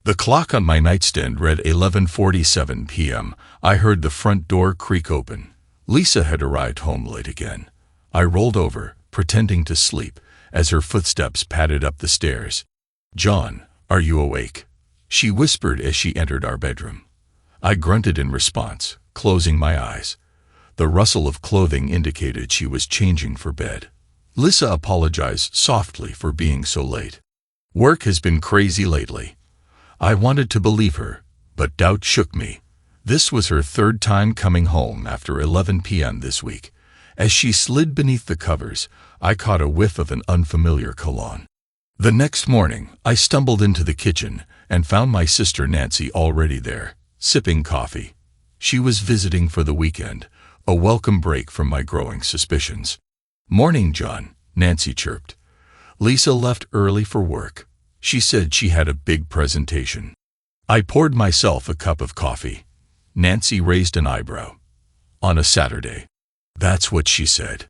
The clock on my nightstand read 11:47 p.m. I heard the front door creak open. Lisa had arrived home late again. I rolled over, pretending to sleep, as her footsteps padded up the stairs. "John, are you awake?" she whispered as she entered our bedroom. I grunted in response, closing my eyes. The rustle of clothing indicated she was changing for bed. Lisa apologized softly for being so late. "Work has been crazy lately." I wanted to believe her, but doubt shook me. This was her third time coming home after 11 p.m. this week. As she slid beneath the covers, I caught a whiff of an unfamiliar cologne. The next morning, I stumbled into the kitchen and found my sister Nancy already there, sipping coffee. She was visiting for the weekend, a welcome break from my growing suspicions. "Morning, John," Nancy chirped. "Lisa left early for work. She said she had a big presentation." I poured myself a cup of coffee. Nancy raised an eyebrow. "On a Saturday?" "That's what she said."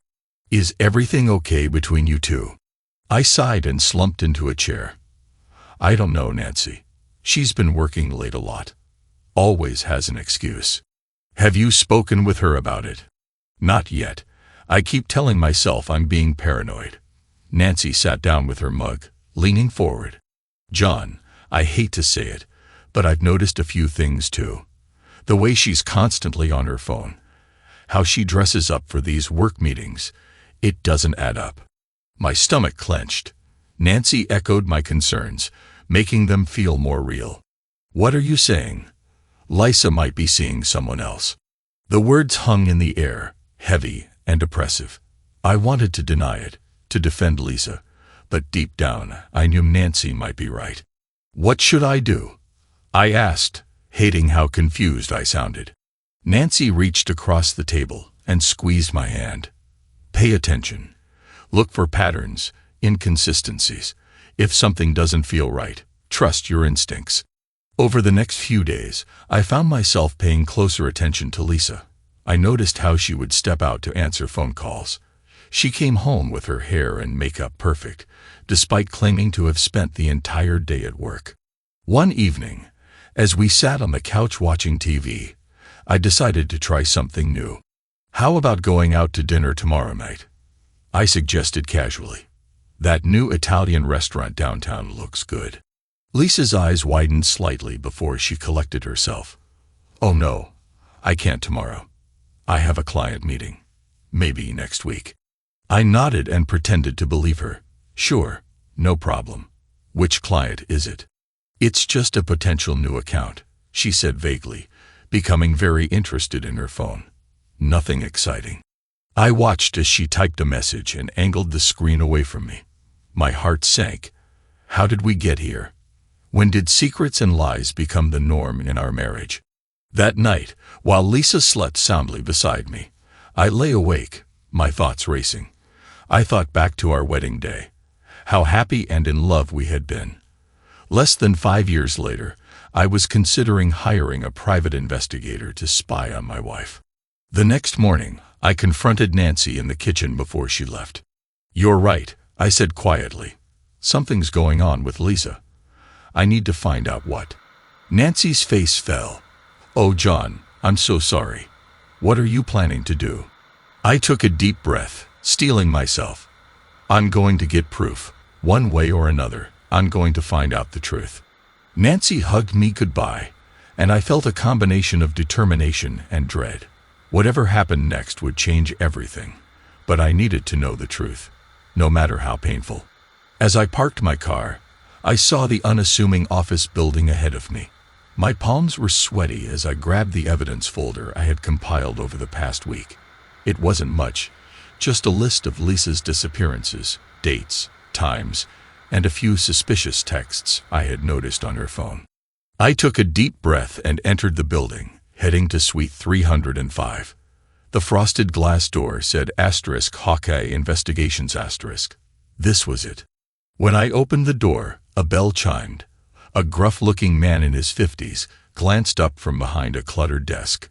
"Is everything okay between you two?" I sighed and slumped into a chair. "I don't know, Nancy. She's been working late a lot. Always has an excuse." "Have you spoken with her about it?" "Not yet. I keep telling myself I'm being paranoid." Nancy sat down with her mug, leaning forward. "John, I hate to say it, but I've noticed a few things too. The way she's constantly on her phone. How she dresses up for these work meetings. It doesn't add up." My stomach clenched. Nancy echoed my concerns, making them feel more real. "What are you saying?" "Lisa might be seeing someone else." The words hung in the air, heavy and oppressive. I wanted to deny it, to defend Lisa, but deep down I knew Nancy might be right. "What should I do?" I asked, hating how confused I sounded. Nancy reached across the table and squeezed my hand. "Pay attention. Look for patterns, inconsistencies. If something doesn't feel right, trust your instincts." Over the next few days, I found myself paying closer attention to Lisa. I noticed how she would step out to answer phone calls. She came home with her hair and makeup perfect, despite claiming to have spent the entire day at work. One evening, as we sat on the couch watching TV, I decided to try something new. "How about going out to dinner tomorrow night?" I suggested casually. "That new Italian restaurant downtown looks good." Lisa's eyes widened slightly before she collected herself. "Oh no, I can't tomorrow. I have a client meeting. Maybe next week." I nodded and pretended to believe her. "Sure, no problem. Which client is it?" "It's just a potential new account," she said vaguely, becoming very interested in her phone. "Nothing exciting." I watched as she typed a message and angled the screen away from me. My heart sank. How did we get here? When did secrets and lies become the norm in our marriage? That night, while Lisa slept soundly beside me, I lay awake, my thoughts racing. I thought back to our wedding day, how happy and in love we had been. Less than 5 years later, I was considering hiring a private investigator to spy on my wife. The next morning, I confronted Nancy in the kitchen before she left. "You're right," I said quietly. "Something's going on with Lisa. I need to find out what." Nancy's face fell. "Oh, John, I'm so sorry. What are you planning to do?" I took a deep breath, steeling myself. "I'm going to get proof. One way or another, I'm going to find out the truth." Nancy hugged me goodbye, and I felt a combination of determination and dread. Whatever happened next would change everything, but I needed to know the truth, no matter how painful. As I parked my car, I saw the unassuming office building ahead of me. My palms were sweaty as I grabbed the evidence folder I had compiled over the past week. It wasn't much, just a list of Lisa's disappearances, dates, times, and a few suspicious texts I had noticed on her phone. I took a deep breath and entered the building, heading to Suite 305. The frosted glass door said *Hawkeye Investigations*. This was it. When I opened the door, a bell chimed. A gruff-looking man in his 50s glanced up from behind a cluttered desk.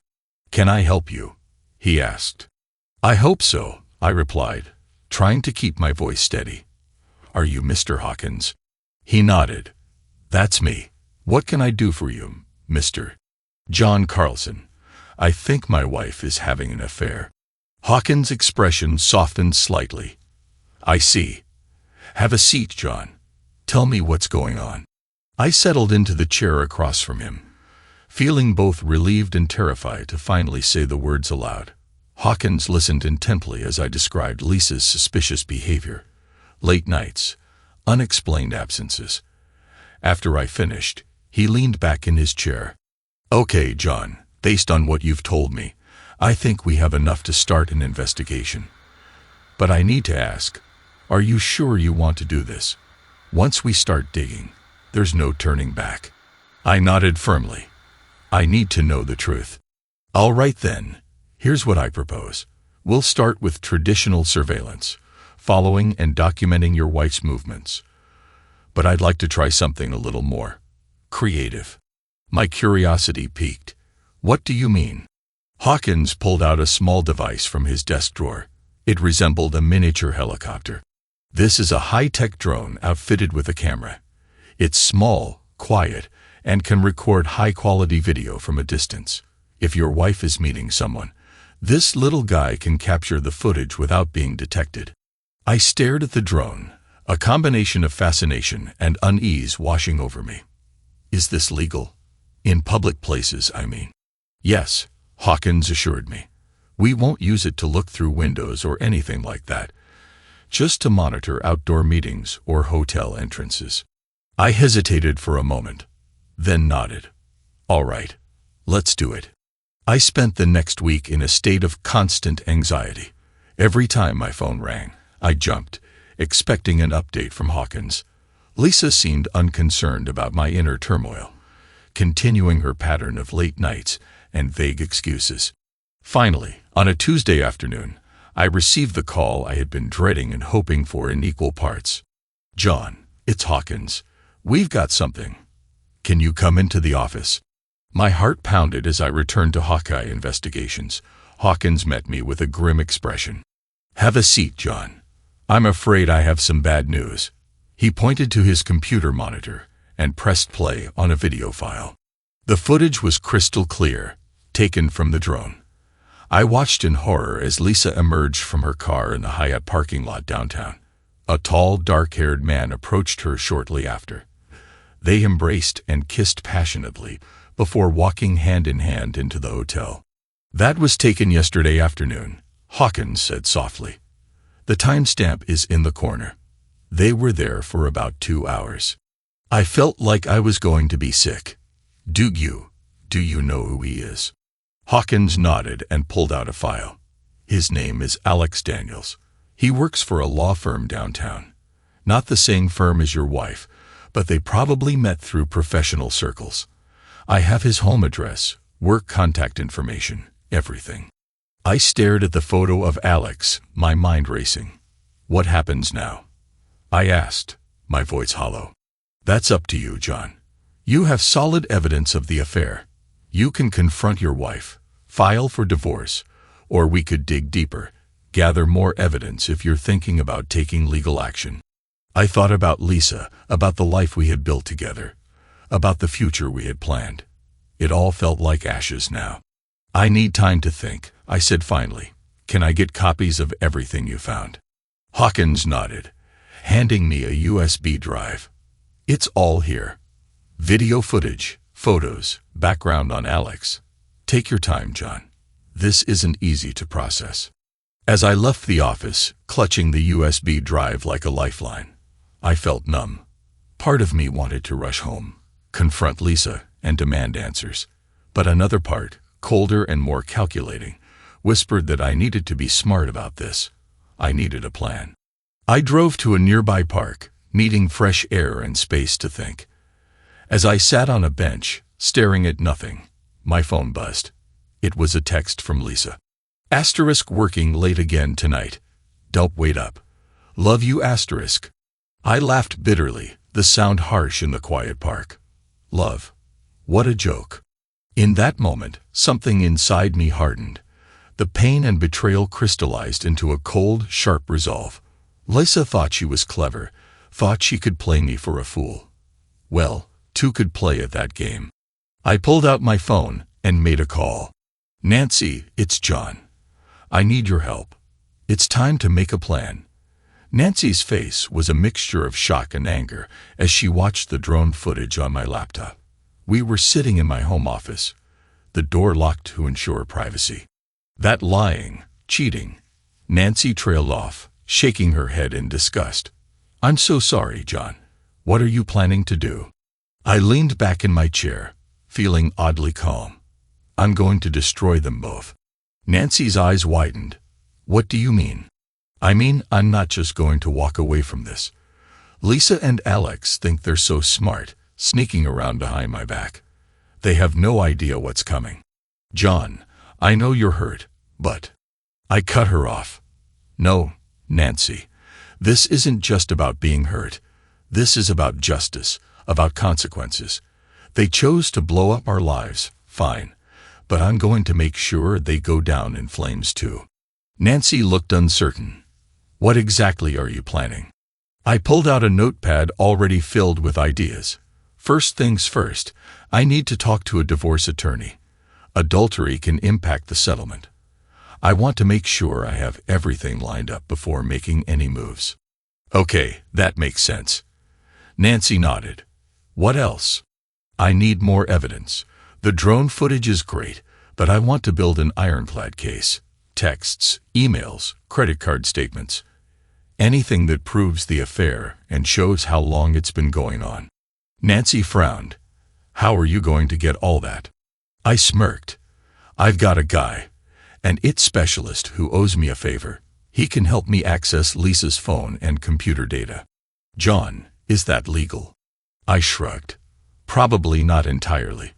"Can I help you?" he asked. "I hope so," I replied, trying to keep my voice steady. "Are you Mr. Hawkins?" He nodded. "That's me. What can I do for you, Mr. John Carlson? I think my wife is having an affair. Hawkins' expression softened slightly. I see. Have a seat, John. Tell me what's going on. I settled into the chair across from him, feeling both relieved and terrified to finally say the words aloud. Hawkins listened intently as I described Lisa's suspicious behavior. Late nights, unexplained absences. After I finished, he leaned back in his chair. Okay, John, based on what you've told me, I think we have enough to start an investigation. But I need to ask, are you sure you want to do this? Once we start digging, there's no turning back. I nodded firmly. I need to know the truth. All right then, here's what I propose. We'll start with traditional surveillance, following and documenting your wife's movements. But I'd like to try something a little more creative. My curiosity piqued. What do you mean? Hawkins pulled out a small device from his desk drawer. It resembled a miniature helicopter. This is a high-tech drone outfitted with a camera. It's small, quiet, and can record high-quality video from a distance. If your wife is meeting someone, this little guy can capture the footage without being detected. I stared at the drone, a combination of fascination and unease washing over me. Is this legal? In public places, I mean. Yes, Hawkins assured me. We won't use it to look through windows or anything like that. Just to monitor outdoor meetings or hotel entrances. I hesitated for a moment, then nodded. All right, let's do it. I spent the next week in a state of constant anxiety. Every time my phone rang, I jumped, expecting an update from Hawkins. Lisa seemed unconcerned about my inner turmoil, continuing her pattern of late nights and vague excuses. Finally, on a Tuesday afternoon, I received the call I had been dreading and hoping for in equal parts. John, it's Hawkins. We've got something. Can you come into the office? My heart pounded as I returned to Hawkeye Investigations. Hawkins met me with a grim expression. Have a seat, John. I'm afraid I have some bad news. He pointed to his computer monitor and pressed play on a video file. The footage was crystal clear, taken from the drone. I watched in horror as Lisa emerged from her car in the Hyatt parking lot downtown. A tall, dark-haired man approached her shortly after. They embraced and kissed passionately before walking hand in hand into the hotel. That was taken yesterday afternoon, Hawkins said softly. The timestamp is in the corner. They were there for about 2 hours. I felt like I was going to be sick. Do you know who he is? Hawkins nodded and pulled out a file. His name is Alex Daniels. He works for a law firm downtown. Not the same firm as your wife, but they probably met through professional circles. I have his home address, work contact information, everything. I stared at the photo of Alex, my mind racing. What happens now? I asked, my voice hollow. That's up to you, John. You have solid evidence of the affair. You can confront your wife, file for divorce, or we could dig deeper, gather more evidence if you're thinking about taking legal action. I thought about Lisa, about the life we had built together, about the future we had planned. It all felt like ashes now. I need time to think, I said finally. Can I get copies of everything you found? Hawkins nodded, handing me a USB drive. It's all here. Video footage, photos, background on Alex. Take your time, John. This isn't easy to process. As I left the office, clutching the USB drive like a lifeline, I felt numb. Part of me wanted to rush home, confront Lisa, and demand answers. But another part, colder and more calculating, whispered that I needed to be smart about this. I needed a plan. I drove to a nearby park, needing fresh air and space to think. As I sat on a bench, staring at nothing, my phone buzzed. It was a text from Lisa. Asterisk working late again tonight. Don't wait up. Love you asterisk. I laughed bitterly, the sound harsh in the quiet park. Love. What a joke. In that moment, something inside me hardened. The pain and betrayal crystallized into a cold, sharp resolve. Lisa thought she was clever, thought she could play me for a fool. Well, two could play at that game. I pulled out my phone and made a call. Nancy, it's John. I need your help. It's time to make a plan. Nancy's face was a mixture of shock and anger as she watched the drone footage on my laptop. We were sitting in my home office, the door locked to ensure privacy. That lying, cheating. Nancy trailed off, shaking her head in disgust. I'm so sorry, John. What are you planning to do? I leaned back in my chair, feeling oddly calm. I'm going to destroy them both. Nancy's eyes widened. What do you mean? I mean, I'm not just going to walk away from this. Lisa and Alex think they're so smart, sneaking around behind my back. They have no idea what's coming. John, I know you're hurt, but... I cut her off. No, Nancy. This isn't just about being hurt. This is about justice, about consequences. They chose to blow up our lives, fine. But I'm going to make sure they go down in flames too. Nancy looked uncertain. What exactly are you planning? I pulled out a notepad already filled with ideas. First things first, I need to talk to a divorce attorney. Adultery can impact the settlement. I want to make sure I have everything lined up before making any moves. Okay, that makes sense. Nancy nodded. What else? I need more evidence. The drone footage is great, but I want to build an ironclad case. Texts, emails, credit card statements. Anything that proves the affair and shows how long it's been going on. Nancy frowned. How are you going to get all that? I smirked. I've got a guy, an IT specialist who owes me a favor. He can help me access Lisa's phone and computer data. John, is that legal? I shrugged. Probably not entirely,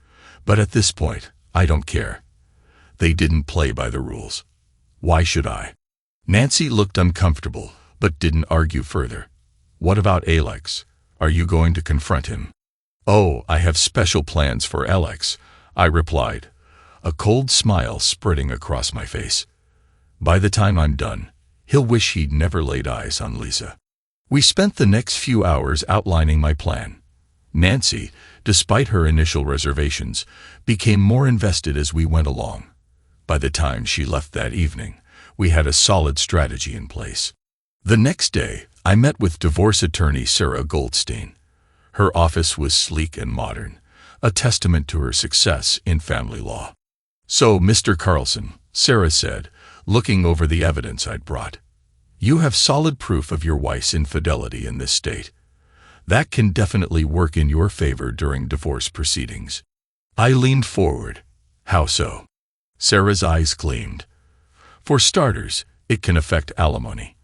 but at this point, I don't care. They didn't play by the rules. Why should I? Nancy looked uncomfortable, but didn't argue further. What about Alex? Are you going to confront him? Oh, I have special plans for Alex, I replied, a cold smile spreading across my face. By the time I'm done, he'll wish he'd never laid eyes on Lisa. We spent the next few hours outlining my plan. Nancy, despite her initial reservations, became more invested as we went along. By the time she left that evening, we had a solid strategy in place. The next day, I met with divorce attorney Sarah Goldstein. Her office was sleek and modern, a testament to her success in family law. So, Mr. Carlson, Sarah said, looking over the evidence I'd brought, you have solid proof of your wife's infidelity in this state. That can definitely work in your favor during divorce proceedings. I leaned forward. How so? Sarah's eyes gleamed. For starters, it can affect alimony.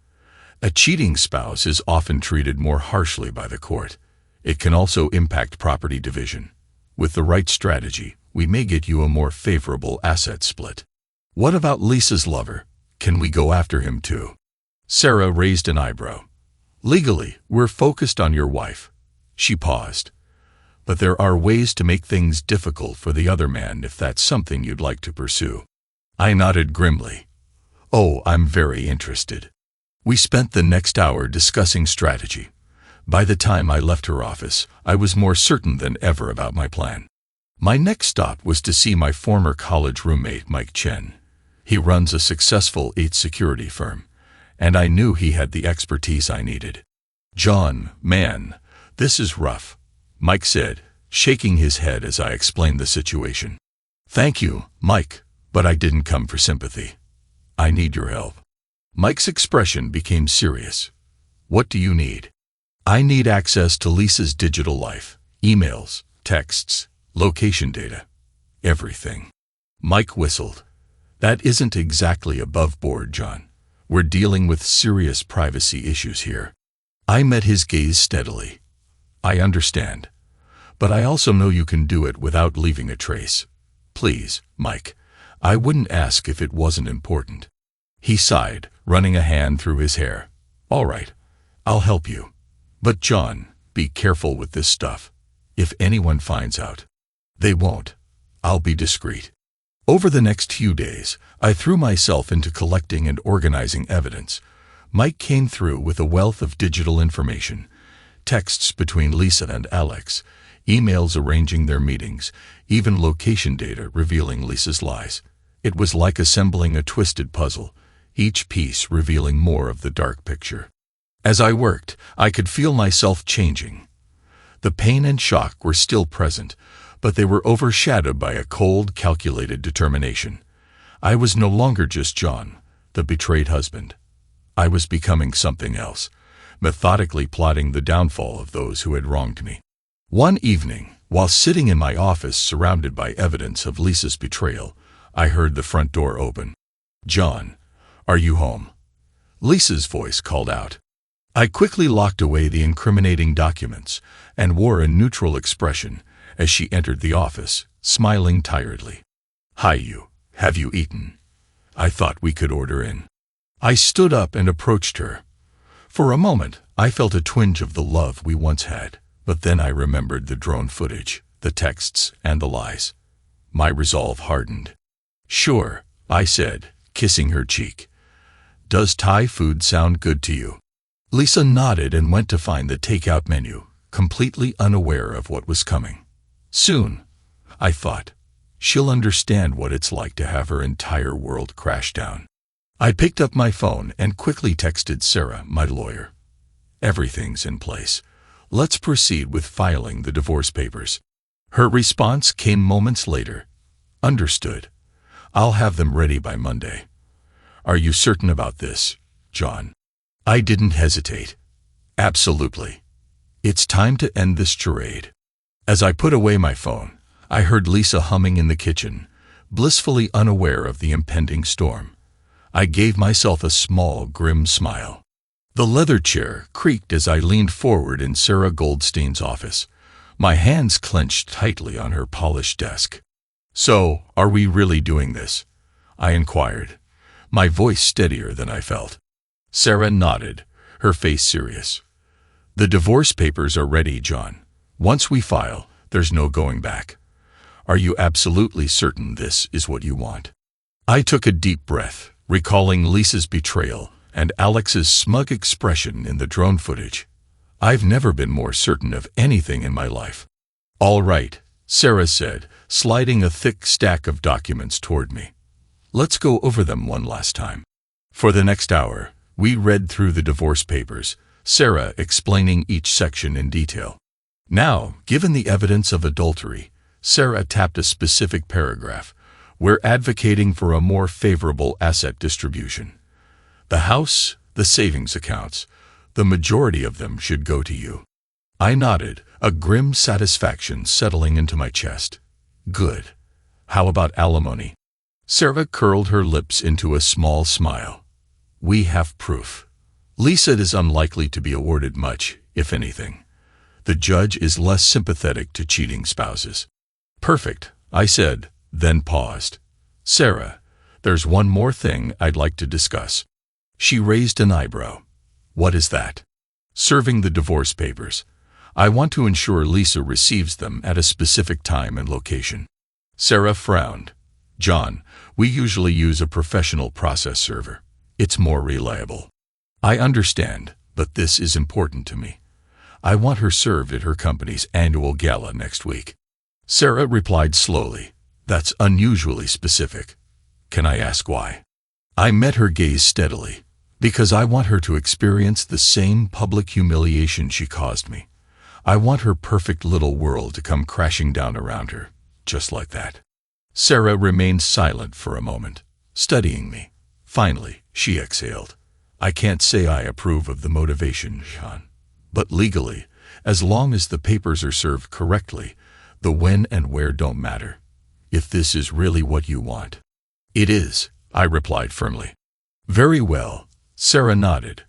A cheating spouse is often treated more harshly by the court. It can also impact property division. With the right strategy, we may get you a more favorable asset split. What about Lisa's lover? Can we go after him too? Sarah raised an eyebrow. Legally, we're focused on your wife. She paused. But there are ways to make things difficult for the other man if that's something you'd like to pursue. I nodded grimly. Oh, I'm very interested. We spent the next hour discussing strategy. By the time I left her office, I was more certain than ever about my plan. My next stop was to see my former college roommate, Mike Chen. He runs a successful security firm, and I knew he had the expertise I needed. John, man, this is rough, Mike said, shaking his head as I explained the situation. Thank you, Mike, but I didn't come for sympathy. I need your help. Mike's expression became serious. What do you need? I need access to Lisa's digital life, emails, texts, location data, everything. Mike whistled. That isn't exactly above board, John. We're dealing with serious privacy issues here. I met his gaze steadily. I understand. But I also know you can do it without leaving a trace. Please, Mike, I wouldn't ask if it wasn't important. He sighed, running a hand through his hair. All right, I'll help you. But John, be careful with this stuff. If anyone finds out, they won't. I'll be discreet. Over the next few days, I threw myself into collecting and organizing evidence. Mike came through with a wealth of digital information, texts between Lisa and Alex, emails arranging their meetings, even location data revealing Lisa's lies. It was like assembling a twisted puzzle, each piece revealing more of the dark picture. As I worked, I could feel myself changing. The pain and shock were still present, but they were overshadowed by a cold, calculated determination. I was no longer just John, the betrayed husband. I was becoming something else, methodically plotting the downfall of those who had wronged me. One evening, while sitting in my office surrounded by evidence of Lisa's betrayal, I heard the front door open. "John, are you home?" Lisa's voice called out. I quickly locked away the incriminating documents and wore a neutral expression as she entered the office, smiling tiredly. "Hi, you. Have you eaten? I thought we could order in." I stood up and approached her. For a moment, I felt a twinge of the love we once had, but then I remembered the drone footage, the texts, and the lies. My resolve hardened. "Sure," I said, kissing her cheek. "Does Thai food sound good to you?" Lisa nodded and went to find the takeout menu, completely unaware of what was coming. Soon, I thought, she'll understand what it's like to have her entire world crash down. I picked up my phone and quickly texted Sarah, my lawyer. "Everything's in place. Let's proceed with filing the divorce papers." Her response came moments later. "Understood. I'll have them ready by Monday." "Are you certain about this, John?" I didn't hesitate. "Absolutely. It's time to end this charade." As I put away my phone, I heard Lisa humming in the kitchen, blissfully unaware of the impending storm. I gave myself a small, grim smile. The leather chair creaked as I leaned forward in Sarah Goldstein's office, my hands clenched tightly on her polished desk. "So, are we really doing this?" I inquired, my voice steadier than I felt. Sarah nodded, her face serious. "The divorce papers are ready, John. Once we file, there's no going back. Are you absolutely certain this is what you want?" I took a deep breath, recalling Lisa's betrayal and Alex's smug expression in the drone footage. I've never been more certain of anything in my life. "All right," Sarah said, sliding a thick stack of documents toward me. "Let's go over them one last time." For the next hour, we read through the divorce papers, Sarah explaining each section in detail. Now, given the evidence of adultery, Sarah tapped a specific paragraph. "We're advocating for a more favorable asset distribution. The house, the savings accounts, the majority of them should go to you." I nodded, a grim satisfaction settling into my chest. "Good. How about alimony?" Sarah curled her lips into a small smile. "We have proof. Lisa is unlikely to be awarded much, if anything. The judge is less sympathetic to cheating spouses." "Perfect," I said, then paused. "Sarah, there's one more thing I'd like to discuss." She raised an eyebrow. "What is that?" "Serving the divorce papers. I want to ensure Lisa receives them at a specific time and location." Sarah frowned. "John, we usually use a professional process server. It's more reliable." "I understand, but this is important to me. I want her served at her company's annual gala next week." Sarah replied slowly. "That's unusually specific. Can I ask why?" I met her gaze steadily. "Because I want her to experience the same public humiliation she caused me. I want her perfect little world to come crashing down around her, just like that." Sarah remained silent for a moment, studying me. Finally, she exhaled. "I can't say I approve of the motivation, John. But legally, as long as the papers are served correctly, the when and where don't matter. If this is really what you want." "It is," I replied firmly. "Very well," Sarah nodded.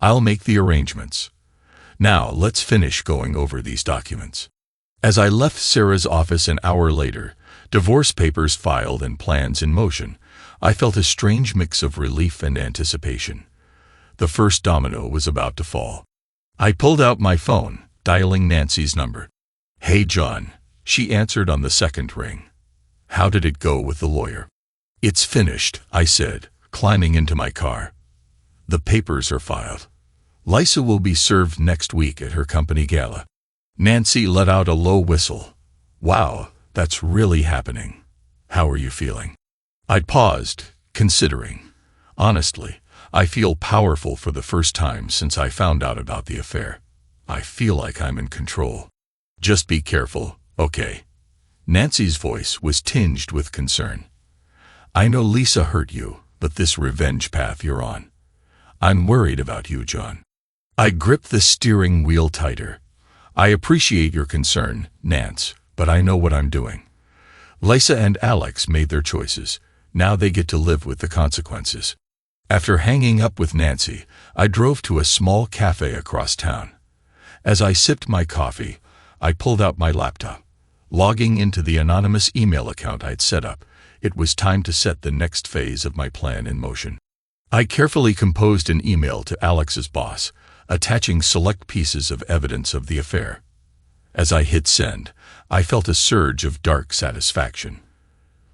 "I'll make the arrangements. Now let's finish going over these documents." As I left Sarah's office an hour later, divorce papers filed and plans in motion, I felt a strange mix of relief and anticipation. The first domino was about to fall. I pulled out my phone, dialing Nancy's number. "Hey, John," she answered on the second ring. "How did it go with the lawyer?" "It's finished," I said, climbing into my car. "The papers are filed. Lisa will be served next week at her company gala." Nancy let out a low whistle. Wow, that's really happening. How are you feeling? I paused, considering. Honestly, I feel powerful for the first time since I found out about the affair. I feel like I'm in control. Just be careful, okay? Nancy's voice was tinged with concern. I know Lisa hurt you, but this revenge path you're on. I'm worried about you, John. I gripped the steering wheel tighter. I appreciate your concern, Nance, but I know what I'm doing. Lisa and Alex made their choices. Now they get to live with the consequences. After hanging up with Nancy, I drove to a small cafe across town. As I sipped my coffee, I pulled out my laptop. Logging into the anonymous email account I'd set up, it was time to set the next phase of my plan in motion. I carefully composed an email to Alex's boss, attaching select pieces of evidence of the affair. As I hit send, I felt a surge of dark satisfaction.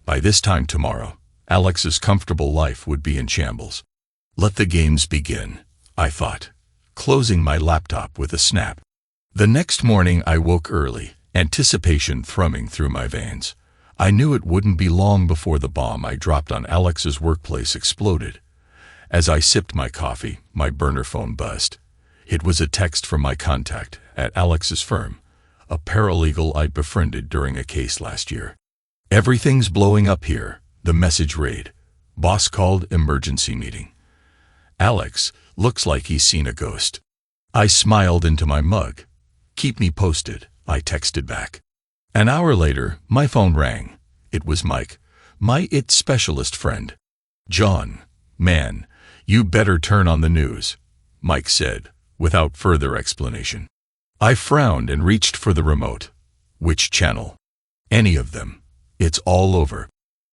By this time tomorrow, Alex's comfortable life would be in shambles. Let the games begin, I thought, closing my laptop with a snap. The next morning I woke early, anticipation thrumming through my veins. I knew it wouldn't be long before the bomb I dropped on Alex's workplace exploded. As I sipped my coffee, my burner phone buzzed. It was a text from my contact at Alex's firm, a paralegal I'd befriended during a case last year. Everything's blowing up here, the message read. Boss called emergency meeting. Alex, looks like he's seen a ghost. I smiled into my mug. Keep me posted, I texted back. An hour later, my phone rang. It was Mike, my IT specialist friend. John, man, you better turn on the news, Mike said, without further explanation. I frowned and reached for the remote. Which channel? Any of them. It's all over.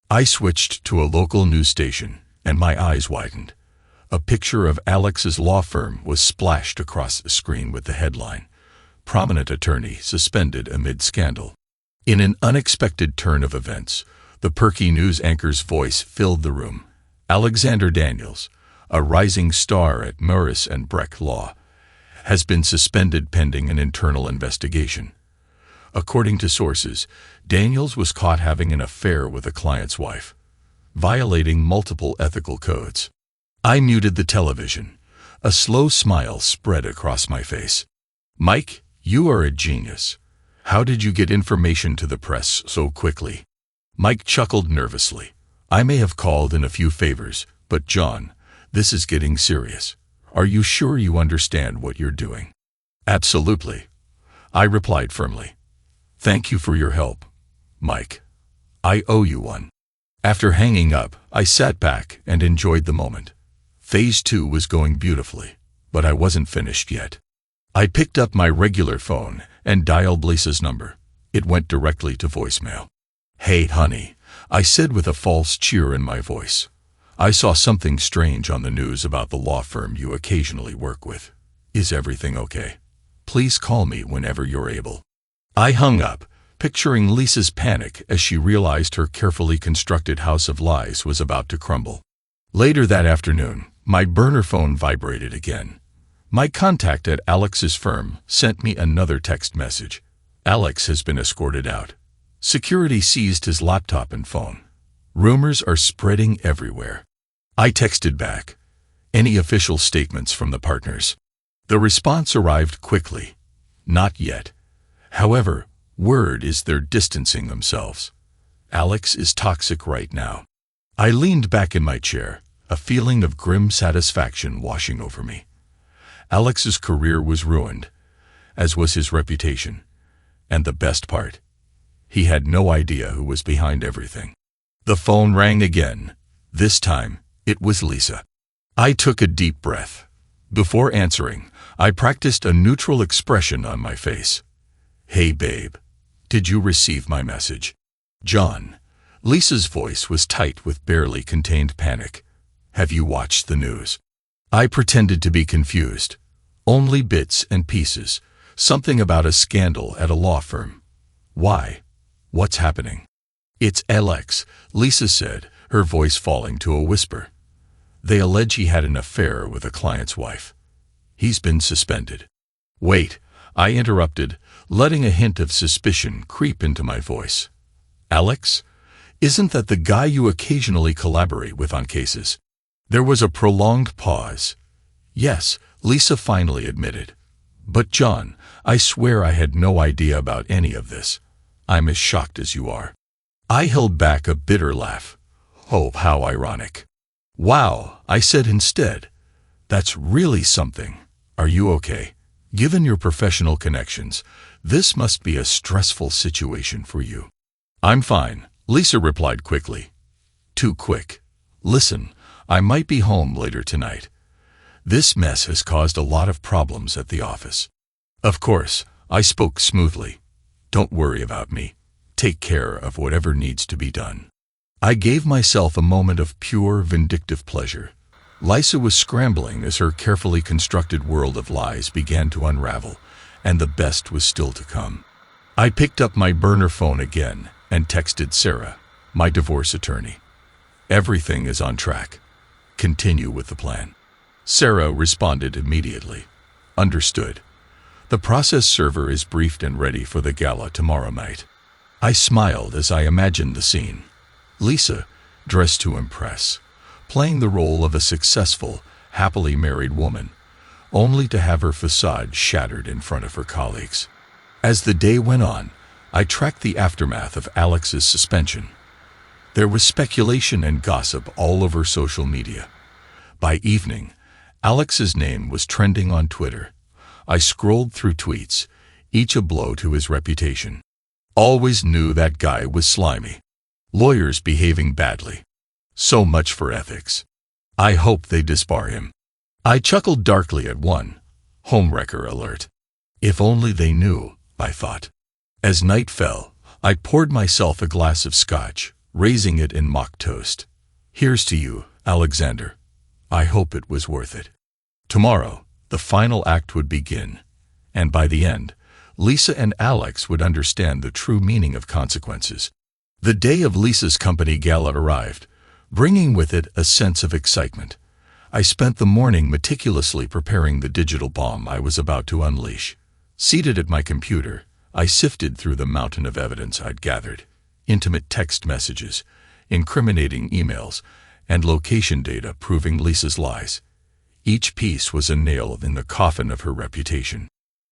I switched to a local news station, and my eyes widened. A picture of Alex's law firm was splashed across the screen with the headline, "Prominent attorney suspended amid scandal." In an unexpected turn of events, the perky news anchor's voice filled the room. Alexander Daniels, a rising star at Morris and Breck Law, has been suspended pending an internal investigation. According to sources, Daniels was caught having an affair with a client's wife, violating multiple ethical codes. I muted the television. A slow smile spread across my face. Mike, you are a genius. How did you get information to the press so quickly? Mike chuckled nervously. I may have called in a few favors, but John, this is getting serious. Are you sure you understand what you're doing? Absolutely, I replied firmly. Thank you for your help, Mike. I owe you one. After hanging up, I sat back and enjoyed the moment. Phase 2 was going beautifully, but I wasn't finished yet. I picked up my regular phone and dialed Lisa's number. It went directly to voicemail. Hey, honey, I said with a false cheer in my voice. I saw something strange on the news about the law firm you occasionally work with. Is everything okay? Please call me whenever you're able. I hung up, picturing Lisa's panic as she realized her carefully constructed house of lies was about to crumble. Later that afternoon, my burner phone vibrated again. My contact at Alex's firm sent me another text message. Alex has been escorted out. Security seized his laptop and phone. Rumors are spreading everywhere. I texted back. Any official statements from the partners? The response arrived quickly. Not yet. However, word is they're distancing themselves. Alex is toxic right now. I leaned back in my chair, a feeling of grim satisfaction washing over me. Alex's career was ruined, as was his reputation. And the best part, he had no idea who was behind everything. The phone rang again. This time, it was Lisa. I took a deep breath. Before answering, I practiced a neutral expression on my face. Hey, babe. Did you receive my message? John. Lisa's voice was tight with barely contained panic. Have you watched the news? I pretended to be confused. Only bits and pieces. Something about a scandal at a law firm. Why? What's happening? It's Alex, Lisa said, her voice falling to a whisper. They allege he had an affair with a client's wife. He's been suspended. Wait, I interrupted, letting a hint of suspicion creep into my voice. "Alex? Isn't that the guy you occasionally collaborate with on cases?" There was a prolonged pause. "Yes," Lisa finally admitted. "But John, I swear I had no idea about any of this. I'm as shocked as you are." I held back a bitter laugh. "Oh, how ironic." "Wow," I said instead. "That's really something. Are you okay? Given your professional connections, this must be a stressful situation for you." "I'm fine," Lisa replied quickly. Too quick. "Listen, I might be home later tonight. This mess has caused a lot of problems at the office." "Of course," I spoke smoothly. "Don't worry about me. Take care of whatever needs to be done." I gave myself a moment of pure, vindictive pleasure. Lisa was scrambling as her carefully constructed world of lies began to unravel, and the best was still to come. I picked up my burner phone again and texted Sarah, my divorce attorney. "Everything is on track. Continue with the plan." Sarah responded immediately. "Understood. The process server is briefed and ready for the gala tomorrow night." I smiled as I imagined the scene. Lisa, dressed to impress, playing the role of a successful, happily married woman, only to have her facade shattered in front of her colleagues. As the day went on, I tracked the aftermath of Alex's suspension. There was speculation and gossip all over social media. By evening, Alex's name was trending on Twitter. I scrolled through tweets, each a blow to his reputation. Always knew that guy was slimy. Lawyers behaving badly. So much for ethics. I hope they disbar him. I chuckled darkly at one. Homewrecker alert. If only they knew, I thought. As night fell, I poured myself a glass of scotch, raising it in mock toast. "Here's to you, Alexander. I hope it was worth it." Tomorrow, the final act would begin, and by the end, Lisa and Alex would understand the true meaning of consequences. The day of Lisa's company gala arrived, bringing with it a sense of excitement. I spent the morning meticulously preparing the digital bomb I was about to unleash. Seated at my computer, I sifted through the mountain of evidence I'd gathered: intimate text messages, incriminating emails, and location data proving Lisa's lies. Each piece was a nail in the coffin of her reputation.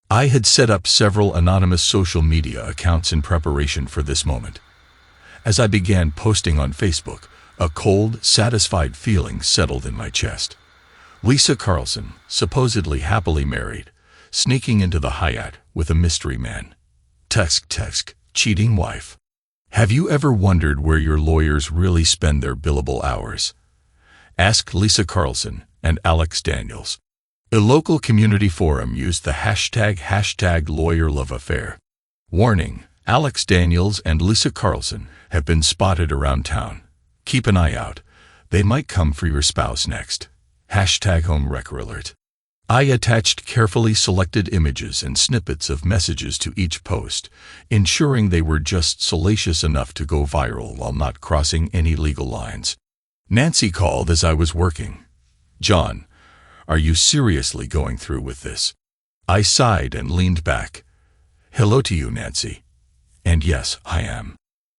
I had set up several anonymous social media accounts in preparation for this moment. As I began posting on Facebook, a cold, satisfied feeling settled in my chest. Lisa Carlson, supposedly happily married, sneaking into the Hyatt with a mystery man. Text, cheating wife. Have you ever wondered where your lawyers really spend their billable hours? Ask Lisa Carlson and Alex Daniels. A local community forum used the hashtag #LawyerLoveAffair. Warning: Alex Daniels and Lisa Carlson have been spotted around town. Keep an eye out. They might come for your spouse next. #HomewreckerAlert. I attached carefully selected images and snippets of messages to each post, ensuring they were just salacious enough to go viral while not crossing any legal lines. Nancy called as I was working. "John, are you seriously going through with this?" I sighed and leaned back. "Hello to you, Nancy. And yes, I am.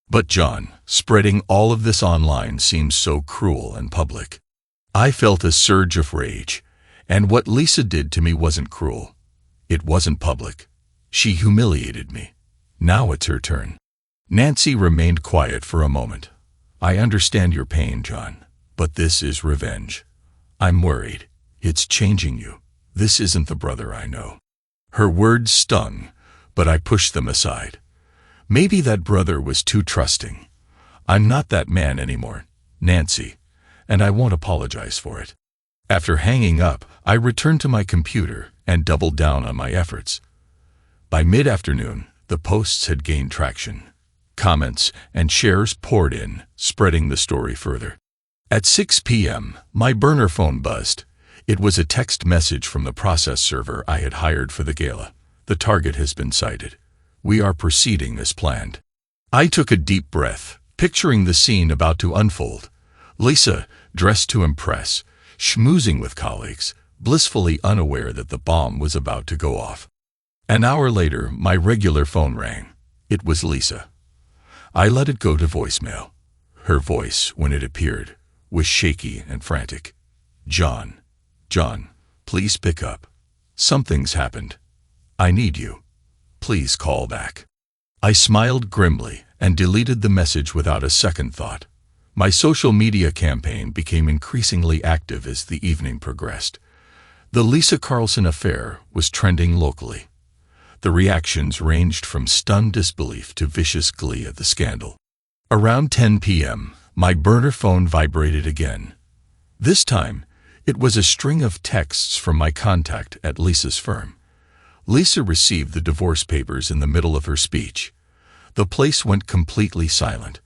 But John, spreading all of this online seems so cruel and public." I felt a surge of rage, and what Lisa did to me wasn't cruel. It wasn't public. She humiliated me. Now it's her turn. Nancy remained quiet for a moment. "I understand your pain, John, but this is revenge. I'm worried. It's changing you. This isn't the brother I know." Her words stung, but I pushed them aside. Maybe that brother was too trusting. I'm not that man anymore, Nancy, and I won't apologize for it. After hanging up, I returned to my computer and doubled down on my efforts. By mid-afternoon, the posts had gained traction. Comments and shares poured in, spreading the story further. At 6 p.m., my burner phone buzzed. It was a text message from the process server I had hired for the gala. "The target has been sighted. We are proceeding as planned." I took a deep breath, picturing the scene about to unfold. Lisa, dressed to impress, schmoozing with colleagues, blissfully unaware that the bomb was about to go off. An hour later, my regular phone rang. It was Lisa. I let it go to voicemail. Her voice, when it appeared, was shaky and frantic. John, please pick up. Something's happened. I need you. Please call back." I smiled grimly and deleted the message without a second thought. My social media campaign became increasingly active as the evening progressed. The Lisa Carlson affair was trending locally. The reactions ranged from stunned disbelief to vicious glee at the scandal. Around 10 p.m., my burner phone vibrated again. This time, it was a string of texts from my contact at Lisa's firm. Lisa received the divorce papers in the middle of her speech. The place went completely silent.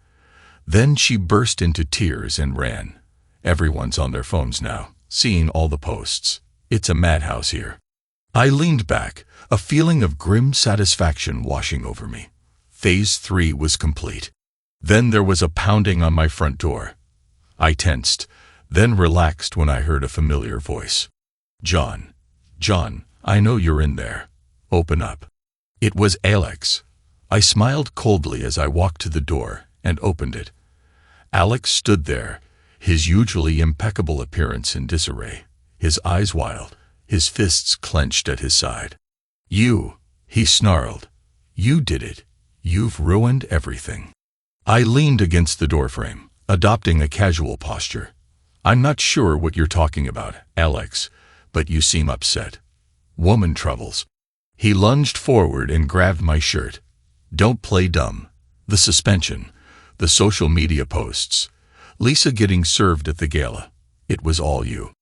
Then she burst into tears and ran. Everyone's on their phones now, seeing all the posts. It's a madhouse here. I leaned back, a feeling of grim satisfaction washing over me. Phase 3 was complete. Then there was a pounding on my front door. I tensed, then relaxed when I heard a familiar voice. John, I know you're in there. Open up." It was Alex. I smiled coldly as I walked to the door and opened it. Alex stood there, his usually impeccable appearance in disarray, his eyes wild, his fists clenched at his side. "You," he snarled. "You did it. You've ruined everything." I leaned against the doorframe, adopting a casual posture. "I'm not sure what you're talking about, Alex, but you seem upset. Woman troubles." He lunged forward and grabbed my shirt. "Don't play dumb. The suspension, the social media posts, Lisa getting served at the gala. It was all you."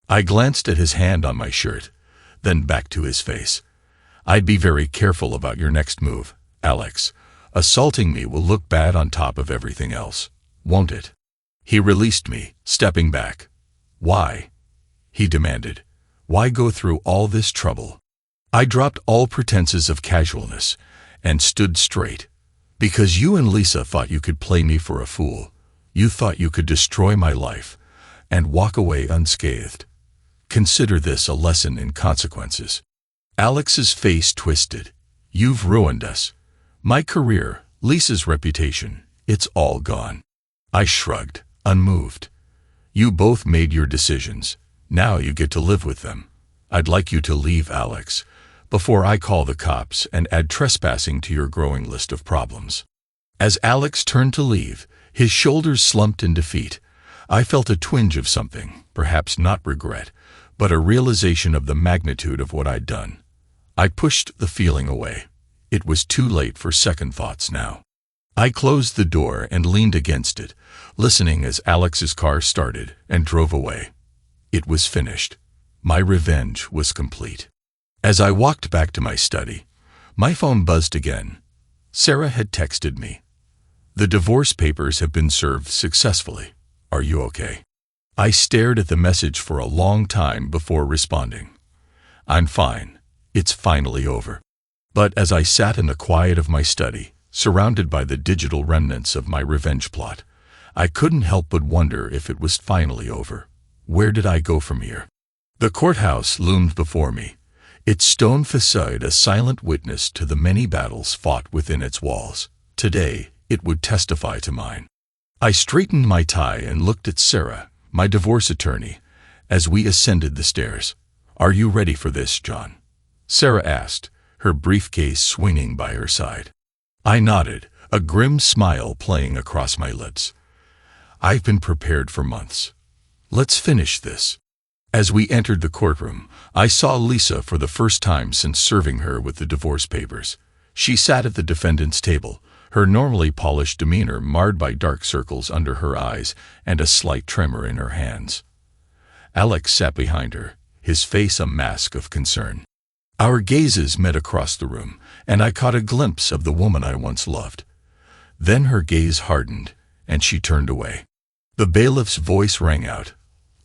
I glanced at his hand on my shirt, then back to his face. "I'd be very careful about your next move, Alex. Assaulting me will look bad on top of everything else, won't it?" He released me, stepping back. "Why?" he demanded. "Why go through all this trouble?" I dropped all pretenses of casualness and stood straight. "Because you and Lisa thought you could play me for a fool. You thought you could destroy my life and walk away unscathed. Consider this a lesson in consequences." Alex's face twisted. "You've ruined us. My career, Lisa's reputation, it's all gone." I shrugged, unmoved. "You both made your decisions. Now you get to live with them. I'd like you to leave, Alex, before I call the cops and add trespassing to your growing list of problems." As Alex turned to leave, his shoulders slumped in defeat. I felt a twinge of something, perhaps not regret, but a realization of the magnitude of what I'd done. I pushed the feeling away. It was too late for second thoughts now. I closed the door and leaned against it, listening as Alex's car started and drove away. It was finished. My revenge was complete. As I walked back to my study, my phone buzzed again. Sarah had texted me. "The divorce papers have been served successfully. Are you okay?" I stared at the message for a long time before responding. "I'm fine. It's finally over." But as I sat in the quiet of my study, surrounded by the digital remnants of my revenge plot, I couldn't help but wonder if it was finally over. Where did I go from here? The courthouse loomed before me, its stone facade a silent witness to the many battles fought within its walls. Today, it would testify to mine. I straightened my tie and looked at Sarah, my divorce attorney, as we ascended the stairs. "Are you ready for this, John?" Sarah asked, her briefcase swinging by her side. I nodded, a grim smile playing across my lips. "I've been prepared for months. Let's finish this." As we entered the courtroom, I saw Lisa for the first time since serving her with the divorce papers. She sat at the defendant's table, her normally polished demeanor marred by dark circles under her eyes and a slight tremor in her hands. Alex sat behind her, his face a mask of concern. Our gazes met across the room, and I caught a glimpse of the woman I once loved. Then her gaze hardened, and she turned away. The bailiff's voice rang out.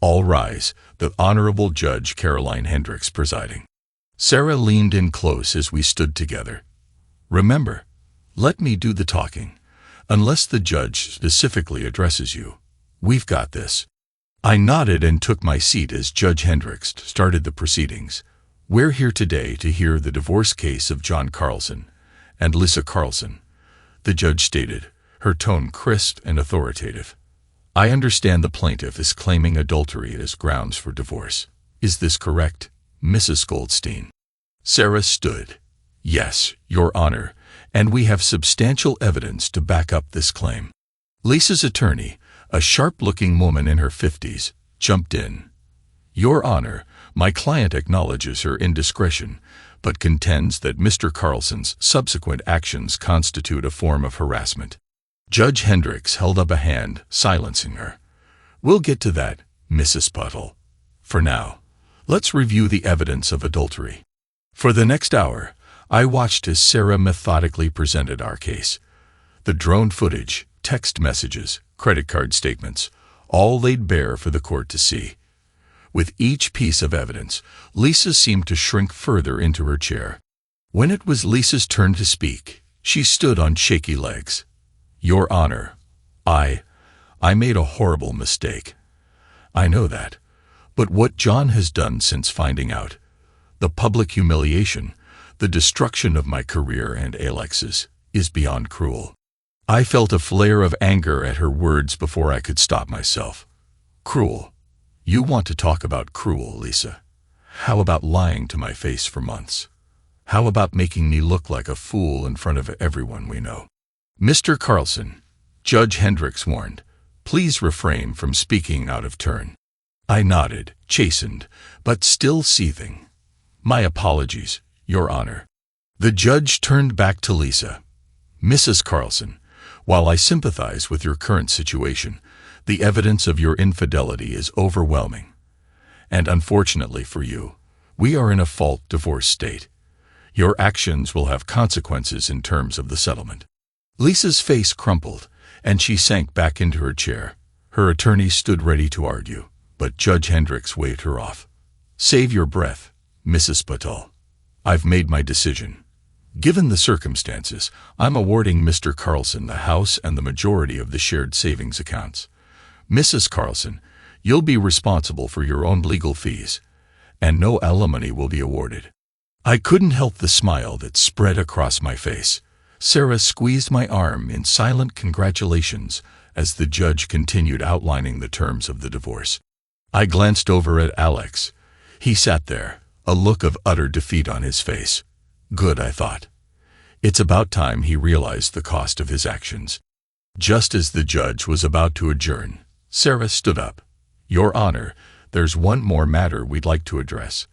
"All rise, the Honorable Judge Caroline Hendricks presiding." Sarah leaned in close as we stood together. "Remember, let me do the talking. Unless the judge specifically addresses you, we've got this." I nodded and took my seat as Judge Hendricks started the proceedings. We're here today to hear the divorce case of John Carlson and Lisa Carlson, the judge stated, her tone crisp and authoritative. I understand the plaintiff is claiming adultery as grounds for divorce. Is this correct, Mrs. Goldstein? Sarah stood. Yes, Your Honor, and we have substantial evidence to back up this claim. Lisa's attorney, a sharp-looking woman in her 50s, jumped in. Your Honor, my client acknowledges her indiscretion, but contends that Mr. Carlson's subsequent actions constitute a form of harassment. Judge Hendricks held up a hand, silencing her. We'll get to that, Mrs. Puttle. For now, let's review the evidence of adultery. For the next hour, I watched as Sarah methodically presented our case. The drone footage, text messages, credit card statements, all laid bare for the court to see. With each piece of evidence, Lisa seemed to shrink further into her chair. When it was Lisa's turn to speak, she stood on shaky legs. Your Honor, I made a horrible mistake. I know that. But what John has done since finding out, the public humiliation, the destruction of my career and Alex's, is beyond cruel. I felt a flare of anger at her words before I could stop myself. Cruel. You want to talk about cruel, Lisa? How about lying to my face for months? How about making me look like a fool in front of everyone we know? Mr. Carlson, Judge Hendricks warned, please refrain from speaking out of turn. I nodded, chastened, but still seething. My apologies, Your Honor. The judge turned back to Lisa. Mrs. Carlson, while I sympathize with your current situation, the evidence of your infidelity is overwhelming. And unfortunately for you, we are in a fault divorce state. Your actions will have consequences in terms of the settlement. Lisa's face crumpled, and she sank back into her chair. Her attorney stood ready to argue, but Judge Hendricks waved her off. Save your breath, Mrs. Patel. I've made my decision. Given the circumstances, I'm awarding Mr. Carlson the house and the majority of the shared savings accounts. Mrs. Carlson, you'll be responsible for your own legal fees, and no alimony will be awarded. I couldn't help the smile that spread across my face. Sarah squeezed my arm in silent congratulations as the judge continued outlining the terms of the divorce. I glanced over at Alex. He sat there, a look of utter defeat on his face. Good, I thought. It's about time he realized the cost of his actions. Just as the judge was about to adjourn, Sarah stood up. Your Honor, there's one more matter we'd like to address.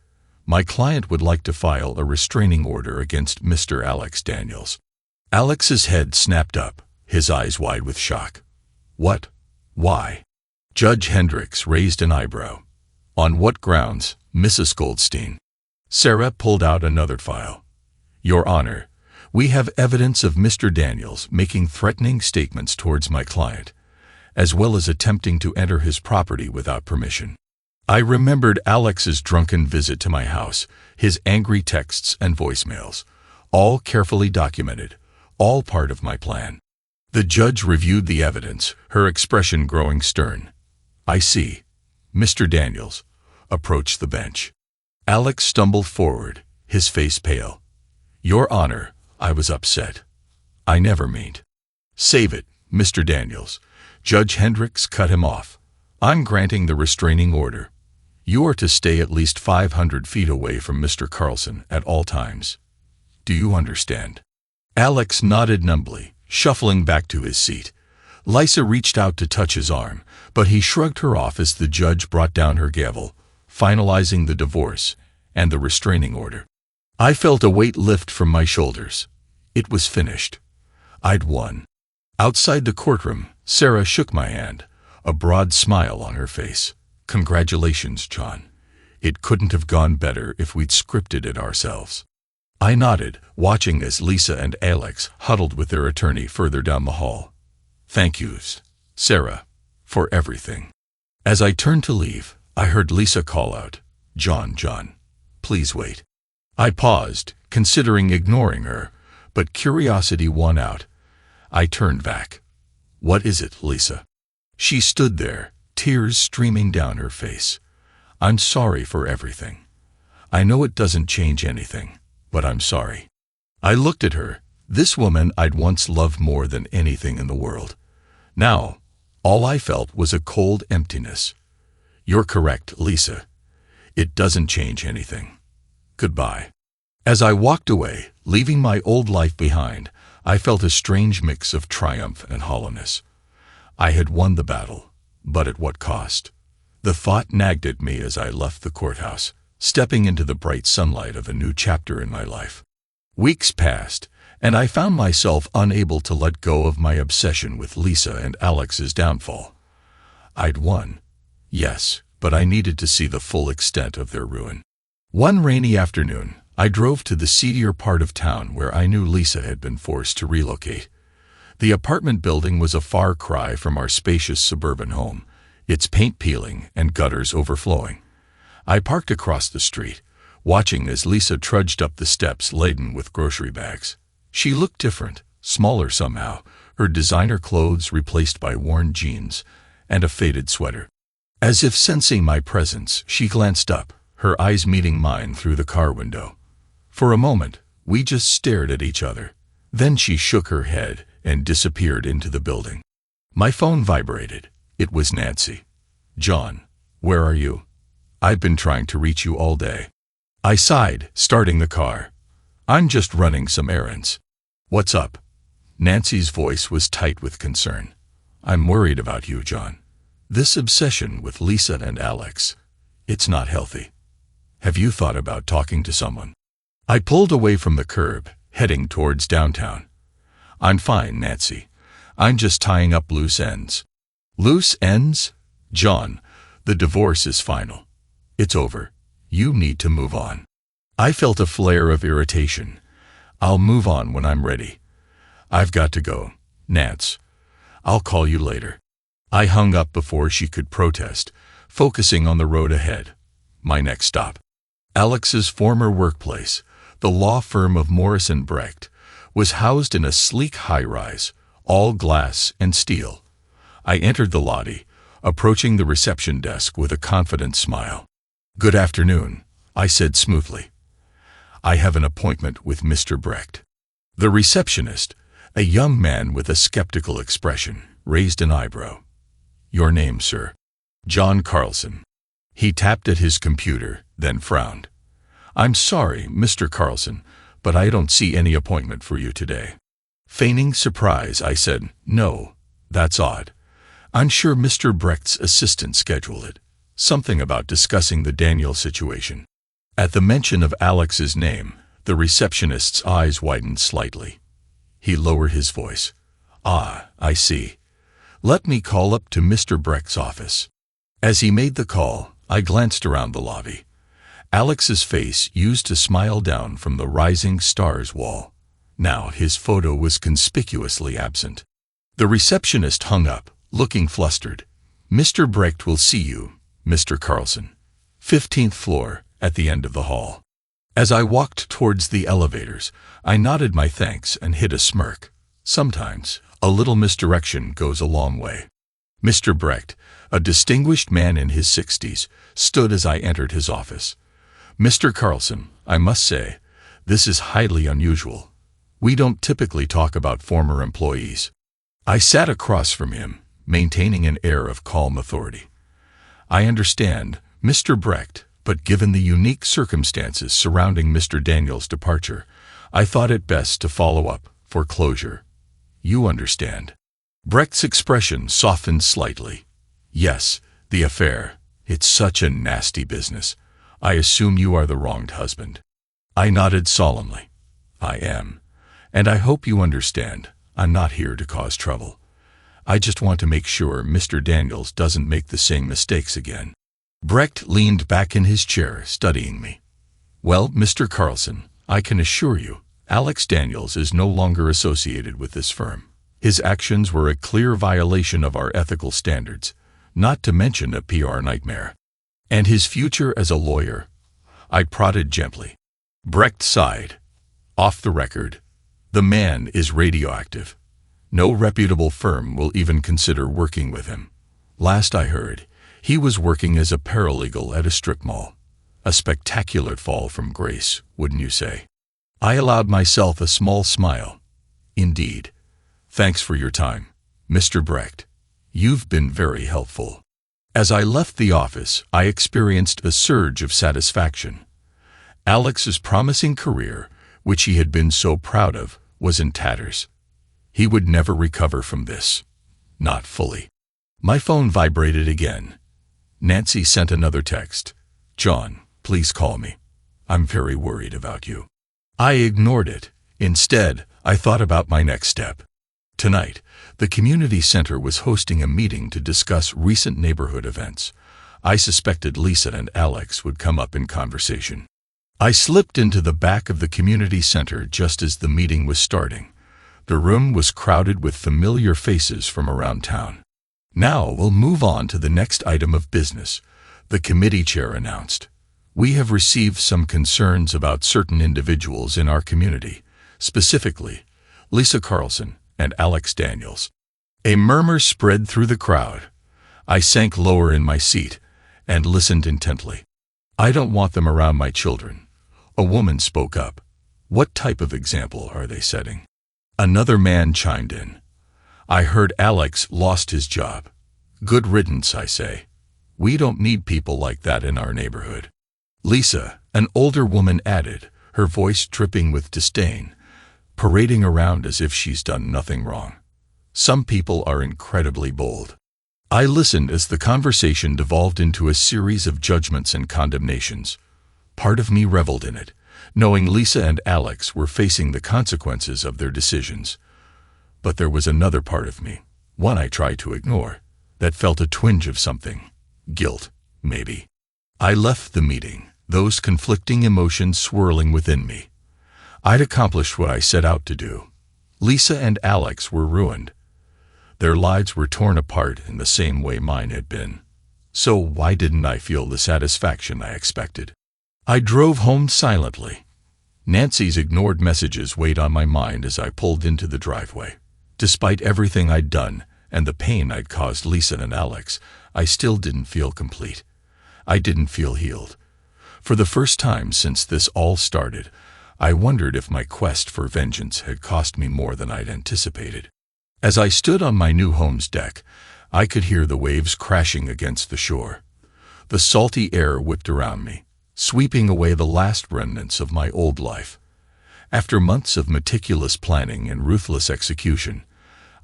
My client would like to file a restraining order against Mr. Alex Daniels. Alex's head snapped up, his eyes wide with shock. What? Why? Judge Hendricks raised an eyebrow. On what grounds, Mrs. Goldstein? Sarah pulled out another file. Your Honor, we have evidence of Mr. Daniels making threatening statements towards my client, as well as attempting to enter his property without permission. I remembered Alex's drunken visit to my house, his angry texts and voicemails, all carefully documented, all part of my plan. The judge reviewed the evidence, her expression growing stern. I see. Mr. Daniels approached the bench. Alex stumbled forward, his face pale. Your Honor, I was upset. I never meant. Save it, Mr. Daniels. Judge Hendricks cut him off. I'm granting the restraining order. You are to stay at least 500 feet away from Mr. Carlson at all times. Do you understand? Alex nodded numbly, shuffling back to his seat. Lisa reached out to touch his arm, but he shrugged her off as the judge brought down her gavel, finalizing the divorce and the restraining order. I felt a weight lift from my shoulders. It was finished. I'd won. Outside the courtroom, Sarah shook my hand, a broad smile on her face. Congratulations, John. It couldn't have gone better if we'd scripted it ourselves. I nodded, watching as Lisa and Alex huddled with their attorney further down the hall. Thank yous, Sarah, for everything. As I turned to leave, I heard Lisa call out, John, please wait. I paused, considering ignoring her, but curiosity won out. I turned back. What is it, Lisa? She stood there, tears streaming down her face. I'm sorry for everything. I know it doesn't change anything, but I'm sorry. I looked at her, this woman I'd once loved more than anything in the world. Now, all I felt was a cold emptiness. You're correct, Lisa. It doesn't change anything. Goodbye. As I walked away, leaving my old life behind, I felt a strange mix of triumph and hollowness. I had won the battle, but at what cost? The thought nagged at me as I left the courthouse, stepping into the bright sunlight of a new chapter in my life. Weeks passed, and I found myself unable to let go of my obsession with Lisa and Alex's downfall. I'd won, yes, but I needed to see the full extent of their ruin. One rainy afternoon, I drove to the seedier part of town where I knew Lisa had been forced to relocate. The apartment building was a far cry from our spacious suburban home, its paint peeling and gutters overflowing. I parked across the street, watching as Lisa trudged up the steps laden with grocery bags. She looked different, smaller somehow, her designer clothes replaced by worn jeans and a faded sweater. As if sensing my presence, she glanced up, her eyes meeting mine through the car window. For a moment, we just stared at each other. Then she shook her head and disappeared into the building. My phone vibrated. It was Nancy. "John, where are you? I've been trying to reach you all day." I sighed, starting the car. "I'm just running some errands." "What's up?" Nancy's voice was tight with concern. "I'm worried about you, John. This obsession with Lisa and Alex, it's not healthy. Have you thought about talking to someone?" I pulled away from the curb, heading towards downtown. "I'm fine, Nancy. I'm just tying up loose ends." "Loose ends? John, the divorce is final. It's over. You need to move on." I felt a flare of irritation. "I'll move on when I'm ready. I've got to go, Nance. I'll call you later." I hung up before she could protest, focusing on the road ahead. My next stop. Alex's former workplace, the law firm of Morris & Brecht, was housed in a sleek high-rise, all glass and steel. I entered the lobby, approaching the reception desk with a confident smile. "Good afternoon," I said smoothly. "I have an appointment with Mr. Brecht." The receptionist, a young man with a skeptical expression, raised an eyebrow. "Your name, sir?" "John Carlson." He tapped at his computer, then frowned. "I'm sorry, Mr. Carlson, but I don't see any appointment for you today." Feigning surprise, I said, "No, that's odd. I'm sure Mr. Brecht's assistant scheduled it. Something about discussing the Daniel situation." At the mention of Alex's name, the receptionist's eyes widened slightly. He lowered his voice. "Ah, I see. Let me call up to Mr. Brecht's office." As he made the call, I glanced around the lobby. Alex's face used to smile down from the rising stars wall. Now his photo was conspicuously absent. The receptionist hung up, looking flustered. "Mr. Brecht will see you, Mr. Carlson. 15th floor, at the end of the hall." As I walked towards the elevators, I nodded my thanks and hid a smirk. Sometimes, a little misdirection goes a long way. Mr. Brecht, a distinguished man in his 60s, stood as I entered his office. "Mr. Carlson, I must say, this is highly unusual. We don't typically talk about former employees." I sat across from him, maintaining an air of calm authority. "I understand, Mr. Brecht, but given the unique circumstances surrounding Mr. Daniel's departure, I thought it best to follow up, for closure. You understand." Brecht's expression softened slightly. "Yes, the affair. It's such a nasty business. I assume you are the wronged husband." I nodded solemnly. "I am. And I hope you understand, I'm not here to cause trouble. I just want to make sure Mr. Daniels doesn't make the same mistakes again." Brecht leaned back in his chair, studying me. "Well, Mr. Carlson, I can assure you, Alex Daniels is no longer associated with this firm. His actions were a clear violation of our ethical standards, not to mention a PR nightmare. And his future as a lawyer?" I prodded gently. Brecht sighed. "Off the record, the man is radioactive. No reputable firm will even consider working with him. Last I heard, he was working as a paralegal at a strip mall. A spectacular fall from grace, wouldn't you say? I allowed myself a small smile. Indeed. Thanks for your time, Mr. Brecht. You've been very helpful. As I left the office, I experienced a surge of satisfaction. Alex's promising career, which he had been so proud of, was in tatters. He would never recover from this. Not fully. My phone vibrated again. Nancy sent another text. "John, please call me. I'm very worried about you." I ignored it. Instead, I thought about my next step. Tonight, the community center was hosting a meeting to discuss recent neighborhood events. I suspected Lisa and Alex would come up in conversation. I slipped into the back of the community center just as the meeting was starting. The room was crowded with familiar faces from around town. "Now we'll move on to the next item of business," the committee chair announced. "We have received some concerns about certain individuals in our community, specifically Lisa Carlson and Alex Daniels." A murmur spread through the crowd. I sank lower in my seat and listened intently. "I don't want them around my children," a woman spoke up. "What type of example are they setting?" Another man chimed in. "I heard Alex lost his job. Good riddance, I say. We don't need people like that in our neighborhood." Lisa, an older woman, added, her voice dripping with disdain, parading around as if she's done nothing wrong. "Some people are incredibly bold." I listened as the conversation devolved into a series of judgments and condemnations. Part of me reveled in it, knowing Lisa and Alex were facing the consequences of their decisions. But there was another part of me, one I tried to ignore, that felt a twinge of something. Guilt, maybe. I left the meeting, those conflicting emotions swirling within me. I'd accomplished what I set out to do. Lisa and Alex were ruined. Their lives were torn apart in the same way mine had been. So why didn't I feel the satisfaction I expected? I drove home silently. Nancy's ignored messages weighed on my mind as I pulled into the driveway. Despite everything I'd done and the pain I'd caused Lisa and Alex, I still didn't feel complete. I didn't feel healed. For the first time since this all started, I wondered if my quest for vengeance had cost me more than I'd anticipated. As I stood on my new home's deck, I could hear the waves crashing against the shore. The salty air whipped around me, sweeping away the last remnants of my old life. After months of meticulous planning and ruthless execution,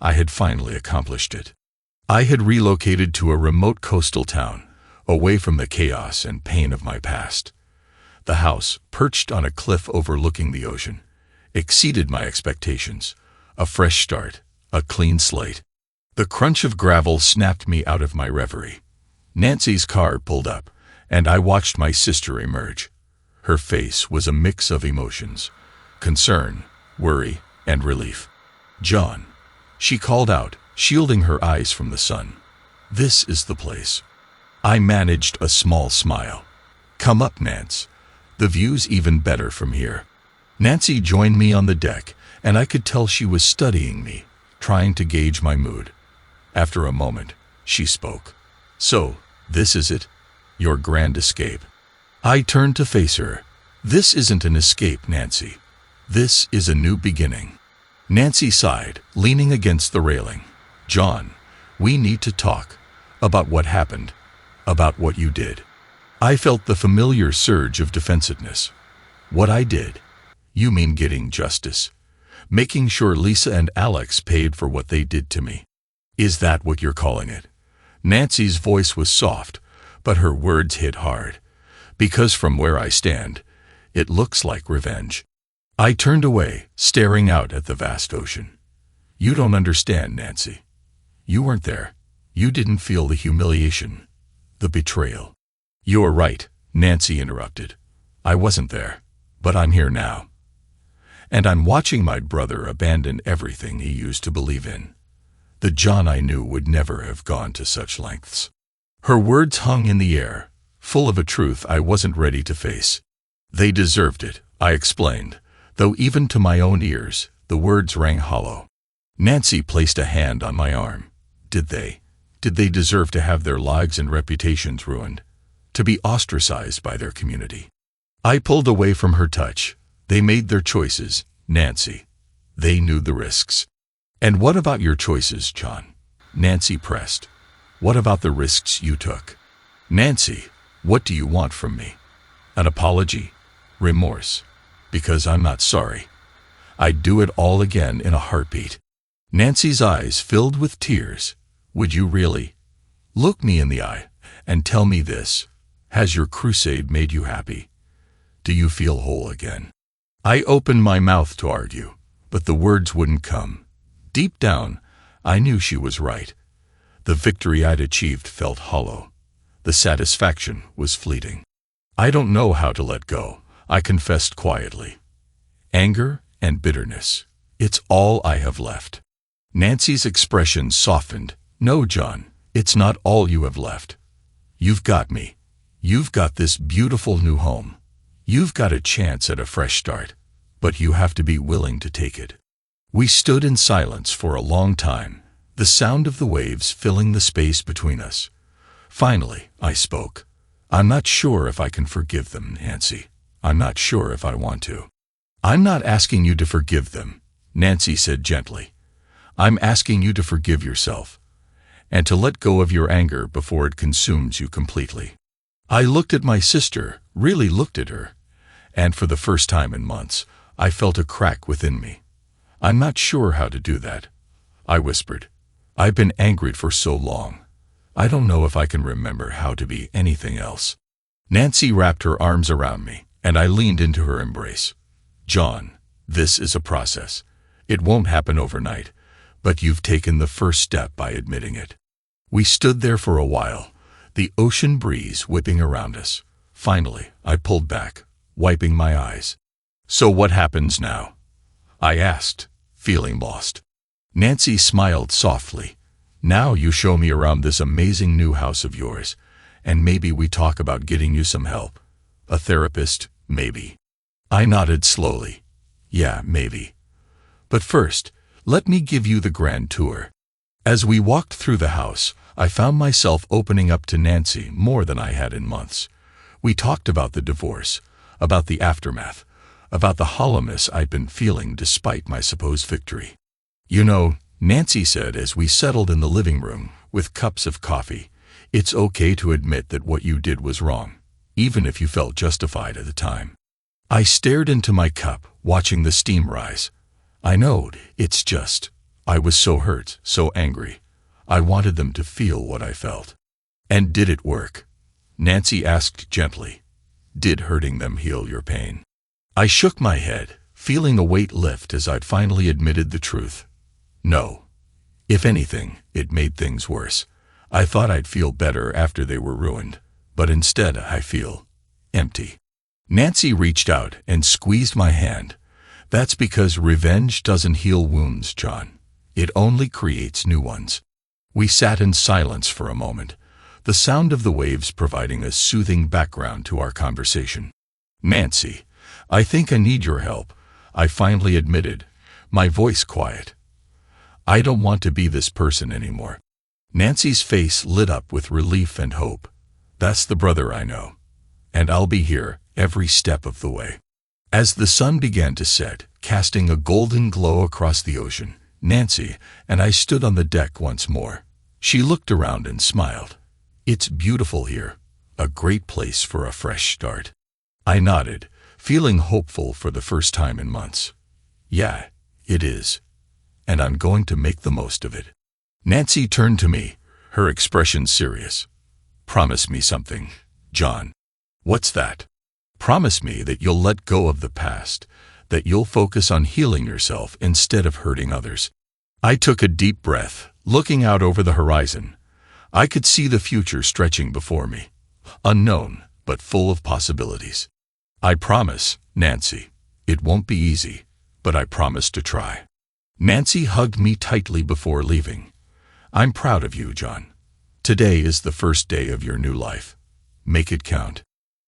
I had finally accomplished it. I had relocated to a remote coastal town, away from the chaos and pain of my past. The house, perched on a cliff overlooking the ocean, exceeded my expectations. A fresh start, a clean slate. The crunch of gravel snapped me out of my reverie. Nancy's car pulled up, and I watched my sister emerge. Her face was a mix of emotions: concern, worry, and relief. "John," she called out, shielding her eyes from the sun. "This is the place." I managed a small smile. "Come up, Nance. The view's even better from here." Nancy joined me on the deck, and I could tell she was studying me, trying to gauge my mood. After a moment, she spoke. "So, this is it? Your grand escape?" I turned to face her. "This isn't an escape, Nancy. This is a new beginning." Nancy sighed, leaning against the railing. "John, we need to talk. About what happened. About what you did." I felt the familiar surge of defensiveness. "What I did? You mean getting justice? Making sure Lisa and Alex paid for what they did to me? Is that what you're calling it?" Nancy's voice was soft, but her words hit hard. "Because from where I stand, it looks like revenge." I turned away, staring out at the vast ocean. "You don't understand, Nancy. You weren't there. You didn't feel the humiliation, the betrayal." "You're right," Nancy interrupted. "I wasn't there, but I'm here now. And I'm watching my brother abandon everything he used to believe in. The John I knew would never have gone to such lengths." Her words hung in the air, full of a truth I wasn't ready to face. "They deserved it," I explained, though even to my own ears, the words rang hollow. Nancy placed a hand on my arm. Did they deserve to have their lives and reputations ruined? to be ostracized by their community. I pulled away from her touch. They made their choices, Nancy. They knew the risks. And what about your choices, John? Nancy pressed. What about the risks you took? Nancy, what do you want from me? An apology? Remorse? Because I'm not sorry. I'd do it all again in a heartbeat. Nancy's eyes filled with tears. Would you really? Look me in the eye and tell me this. Has your crusade made you happy? Do you feel whole again? I opened my mouth to argue, but the words wouldn't come. Deep down, I knew she was right. The victory I'd achieved felt hollow. The satisfaction was fleeting. I don't know how to let go, I confessed quietly. Anger and bitterness. It's all I have left. Nancy's expression softened. No, John, it's not all you have left. You've got me. You've got this beautiful new home. You've got a chance at a fresh start, but you have to be willing to take it. We stood in silence for a long time, the sound of the waves filling the space between us. Finally, I spoke. I'm not sure if I can forgive them, Nancy. I'm not sure if I want to. I'm not asking you to forgive them, Nancy said gently. I'm asking you to forgive yourself, and to let go of your anger before it consumes you completely. I looked at my sister, really looked at her, and for the first time in months, I felt a crack within me. I'm not sure how to do that, I whispered. I've been angry for so long. I don't know if I can remember how to be anything else. Nancy wrapped her arms around me, and I leaned into her embrace. John, this is a process. It won't happen overnight, but you've taken the first step by admitting it. We stood there for a while, the ocean breeze whipping around us. Finally, I pulled back, wiping my eyes. So what happens now? I asked, feeling lost. Nancy smiled softly. Now you show me around this amazing new house of yours, and maybe we talk about getting you some help. A therapist, maybe. I nodded slowly. Yeah, maybe. But first, let me give you the grand tour. As we walked through the house, I found myself opening up to Nancy more than I had in months. We talked about the divorce, about the aftermath, about the hollowness I'd been feeling despite my supposed victory. You know, Nancy said as we settled in the living room with cups of coffee, it's okay to admit that what you did was wrong, even if you felt justified at the time. I stared into my cup, watching the steam rise. I know, it's just, I was so hurt, so angry. I wanted them to feel what I felt. And did it work? Nancy asked gently. Did hurting them heal your pain? I shook my head, feeling a weight lift as I'd finally admitted the truth. No. If anything, it made things worse. I thought I'd feel better after they were ruined, but instead I feel empty. Nancy reached out and squeezed my hand. That's because revenge doesn't heal wounds, John. It only creates new ones. We sat in silence for a moment, the sound of the waves providing a soothing background to our conversation. Nancy, I think I need your help, I finally admitted, my voice quiet. I don't want to be this person anymore. Nancy's face lit up with relief and hope. That's the brother I know. And I'll be here every step of the way. As the sun began to set, casting a golden glow across the ocean, Nancy and I stood on the deck once more. She looked around and smiled. It's beautiful here, a great place for a fresh start. I nodded, feeling hopeful for the first time in months. Yeah, it is. And I'm going to make the most of it. Nancy turned to me, her expression serious. Promise me something, John. What's that? Promise me that you'll let go of the past, that you'll focus on healing yourself instead of hurting others. I took a deep breath, looking out over the horizon. I could see the future stretching before me, unknown, but full of possibilities. I promise, Nancy, it won't be easy, but I promise to try. Nancy hugged me tightly before leaving. I'm proud of you, John. Today is the first day of your new life. Make it count.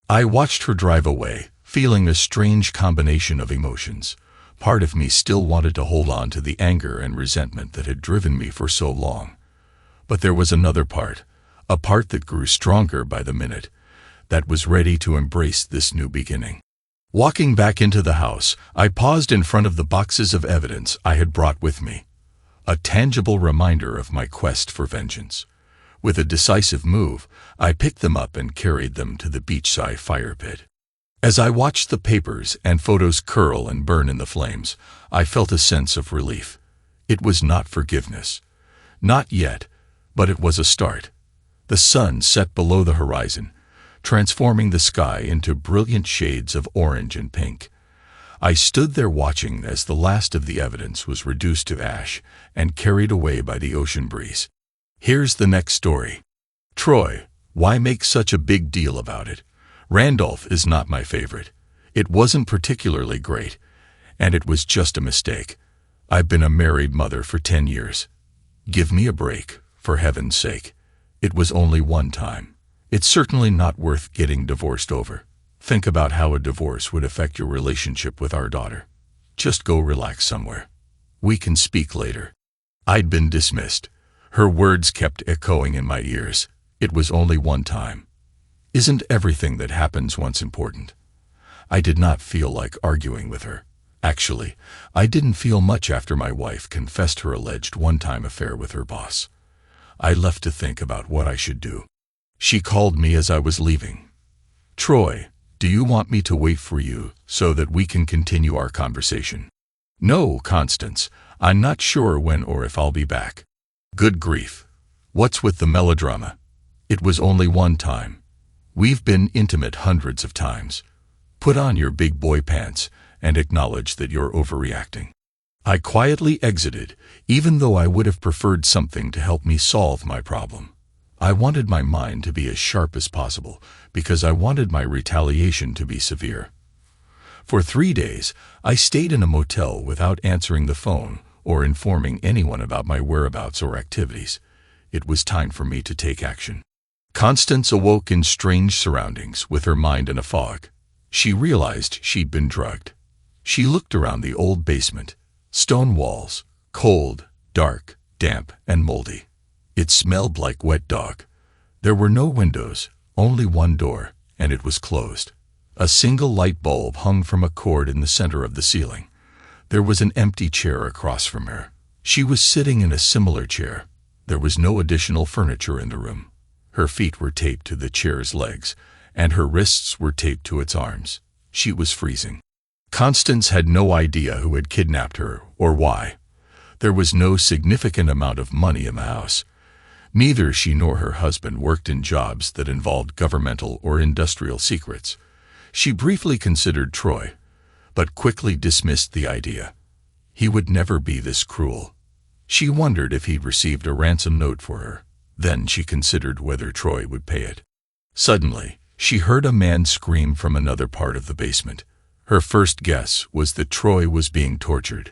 I watched her drive away, feeling a strange combination of emotions. Part of me still wanted to hold on to the anger and resentment that had driven me for so long. But there was another part, a part that grew stronger by the minute, that was ready to embrace this new beginning. Walking back into the house, I paused in front of the boxes of evidence I had brought with me, a tangible reminder of my quest for vengeance. With a decisive move, I picked them up and carried them to the beachside fire pit. As I watched the papers and photos curl and burn in the flames, I felt a sense of relief. It was not forgiveness. Not yet, but it was a start. The sun set below the horizon, transforming the sky into brilliant shades of orange and pink. I stood there watching as the last of the evidence was reduced to ash and carried away by the ocean breeze. Here's the next story. Troy, why make such a big deal about it? Randolph is not my favorite. It wasn't particularly great, and it was just a mistake. I've been a married mother for 10 years. Give me a break, for heaven's sake. It was only one time. It's certainly not worth getting divorced over. Think about how a divorce would affect your relationship with our daughter. Just go relax somewhere. We can speak later. I'd been dismissed. Her words kept echoing in my ears. It was only one time. Isn't everything that happens once important? I did not feel like arguing with her. Actually, I didn't feel much after my wife confessed her alleged one-time affair with her boss. I left to think about what I should do. She called me as I was leaving. Troy, do you want me to wait for you so that we can continue our conversation? No, Constance, I'm not sure when or if I'll be back. Good grief. What's with the melodrama? It was only one time. We've been intimate hundreds of times. Put on your big boy pants and acknowledge that you're overreacting. I quietly exited, even though I would have preferred something to help me solve my problem. I wanted my mind to be as sharp as possible because I wanted my retaliation to be severe. For 3 days, I stayed in a motel without answering the phone or informing anyone about my whereabouts or activities. It was time for me to take action. Constance awoke in strange surroundings with her mind in a fog. She realized she'd been drugged. She looked around the old basement. Stone walls, cold, dark, damp, and moldy. It smelled like wet dog. There were no windows, only one door, and it was closed. A single light bulb hung from a cord in the center of the ceiling. There was an empty chair across from her. She was sitting in a similar chair. There was no additional furniture in the room. Her feet were taped to the chair's legs, and her wrists were taped to its arms. She was freezing. Constance had no idea who had kidnapped her or why. There was no significant amount of money in the house. Neither she nor her husband worked in jobs that involved governmental or industrial secrets. She briefly considered Troy, but quickly dismissed the idea. He would never be this cruel. She wondered if he'd received a ransom note for her. Then she considered whether Troy would pay it. Suddenly, she heard a man scream from another part of the basement. Her first guess was that Troy was being tortured.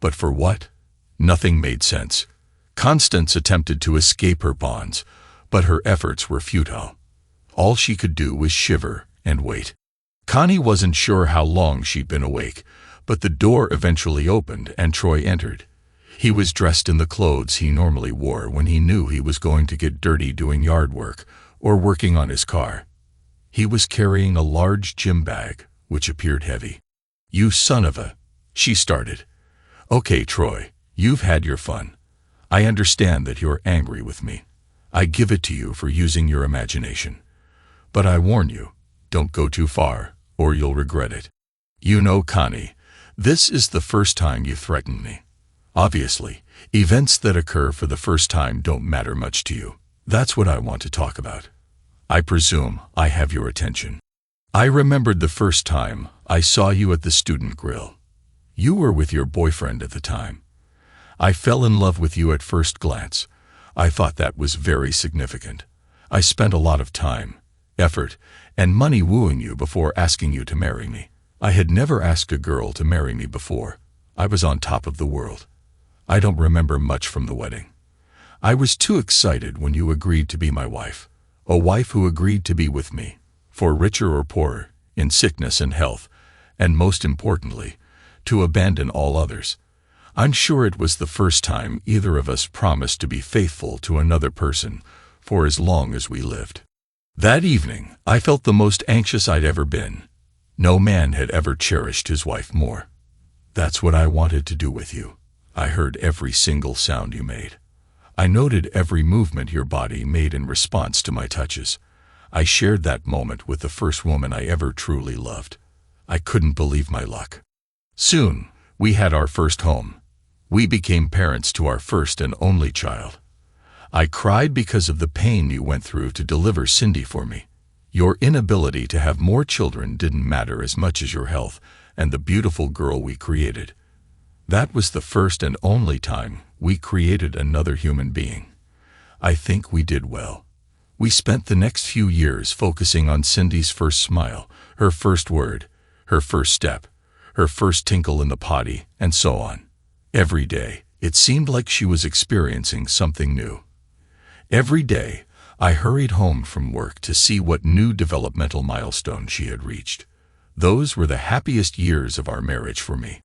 But for what? Nothing made sense. Constance attempted to escape her bonds, but her efforts were futile. All she could do was shiver and wait. Connie wasn't sure how long she'd been awake, but the door eventually opened and Troy entered. He was dressed in the clothes he normally wore when he knew he was going to get dirty doing yard work or working on his car. He was carrying a large gym bag, which appeared heavy. "You son of a..." she started. "Okay, Troy, you've had your fun. I understand that you're angry with me. I give it to you for using your imagination. But I warn you, don't go too far, or you'll regret it. You know, Connie, this is the first time you threatened me. Obviously, events that occur for the first time don't matter much to you. That's what I want to talk about. I presume I have your attention. I remembered the first time I saw you at the student grill. You were with your boyfriend at the time. I fell in love with you at first glance. I thought that was very significant. I spent a lot of time, effort, and money wooing you before asking you to marry me. I had never asked a girl to marry me before. I was on top of the world. I don't remember much from the wedding. I was too excited when you agreed to be my wife, a wife who agreed to be with me, for richer or poorer, in sickness and health, and most importantly, to abandon all others. I'm sure it was the first time either of us promised to be faithful to another person for as long as we lived. That evening, I felt the most anxious I'd ever been. No man had ever cherished his wife more. That's what I wanted to do with you. I heard every single sound you made. I noted every movement your body made in response to my touches. I shared that moment with the first woman I ever truly loved. I couldn't believe my luck. Soon, we had our first home. We became parents to our first and only child. I cried because of the pain you went through to deliver Cindy for me. Your inability to have more children didn't matter as much as your health and the beautiful girl we created. That was the first and only time we created another human being. I think we did well. We spent the next few years focusing on Cindy's first smile, her first word, her first step, her first tinkle in the potty, and so on. Every day, it seemed like she was experiencing something new. Every day, I hurried home from work to see what new developmental milestone she had reached. Those were the happiest years of our marriage for me.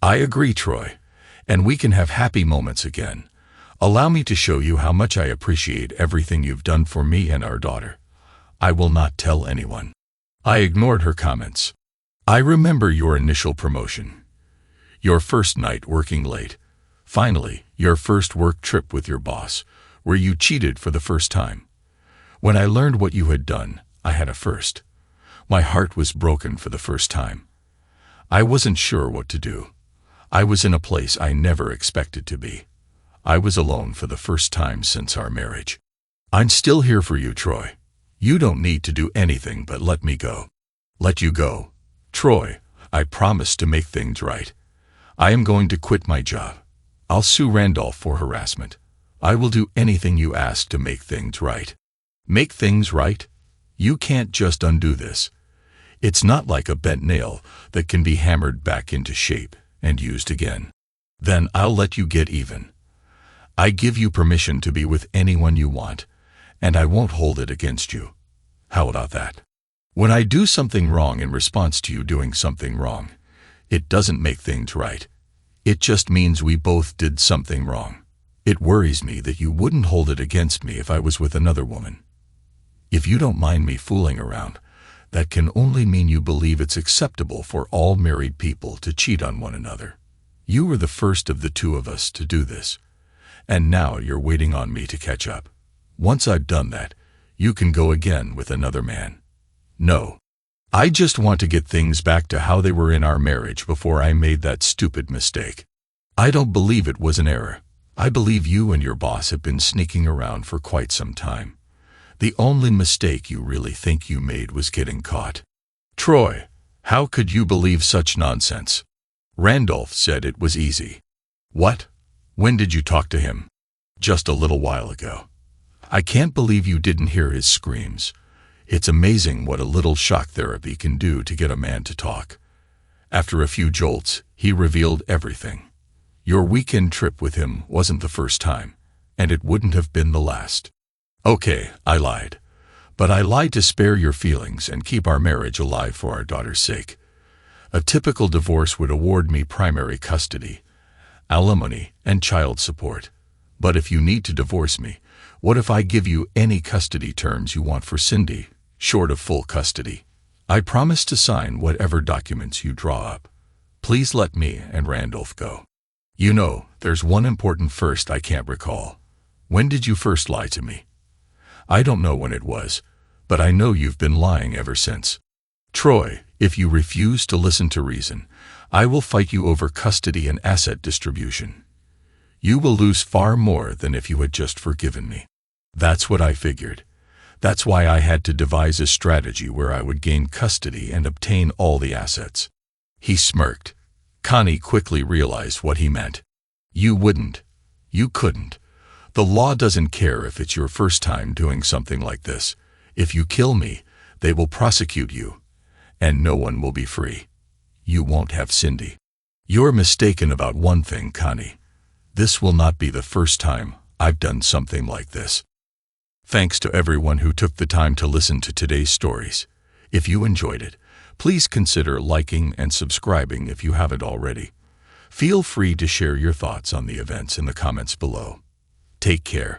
I agree, Troy, and we can have happy moments again. Allow me to show you how much I appreciate everything you've done for me and our daughter. I will not tell anyone. I ignored her comments. I remember your initial promotion, your first night working late, finally, your first work trip with your boss, where you cheated for the first time. When I learned what you had done, I had a first. My heart was broken for the first time. I wasn't sure what to do. I was in a place I never expected to be. I was alone for the first time since our marriage. I'm still here for you, Troy. You don't need to do anything but let me go. Let you go. Troy, I promise to make things right. I am going to quit my job. I'll sue Randolph for harassment. I will do anything you ask to make things right. Make things right? You can't just undo this. It's not like a bent nail that can be hammered back into shape and used again. Then I'll let you get even. I give you permission to be with anyone you want, and I won't hold it against you. How about that? When I do something wrong in response to you doing something wrong, it doesn't make things right. It just means we both did something wrong. It worries me that you wouldn't hold it against me if I was with another woman. If you don't mind me fooling around, that can only mean you believe it's acceptable for all married people to cheat on one another. You were the first of the two of us to do this, and now you're waiting on me to catch up. Once I've done that, you can go again with another man. No. I just want to get things back to how they were in our marriage before I made that stupid mistake. I don't believe it was an error. I believe you and your boss have been sneaking around for quite some time. The only mistake you really think you made was getting caught. Troy, how could you believe such nonsense? Randolph said it was easy. What? When did you talk to him? Just a little while ago. I can't believe you didn't hear his screams. It's amazing what a little shock therapy can do to get a man to talk. After a few jolts, he revealed everything. Your weekend trip with him wasn't the first time, and it wouldn't have been the last. Okay, I lied. But I lied to spare your feelings and keep our marriage alive for our daughter's sake. A typical divorce would award me primary custody, alimony, and child support. But if you need to divorce me, what if I give you any custody terms you want for Cindy, short of full custody? I promise to sign whatever documents you draw up. Please let me and Randolph go. You know, there's one important first I can't recall. When did you first lie to me? I don't know when it was, but I know you've been lying ever since. Troy, if you refuse to listen to reason, I will fight you over custody and asset distribution. You will lose far more than if you had just forgiven me. That's what I figured. That's why I had to devise a strategy where I would gain custody and obtain all the assets. He smirked. Connie quickly realized what he meant. You wouldn't. You couldn't. The law doesn't care if it's your first time doing something like this. If you kill me, they will prosecute you, and no one will be free. You won't have Cindy. You're mistaken about one thing, Connie. This will not be the first time I've done something like this. Thanks to everyone who took the time to listen to today's stories. If you enjoyed it, please consider liking and subscribing if you haven't already. Feel free to share your thoughts on the events in the comments below. Take care.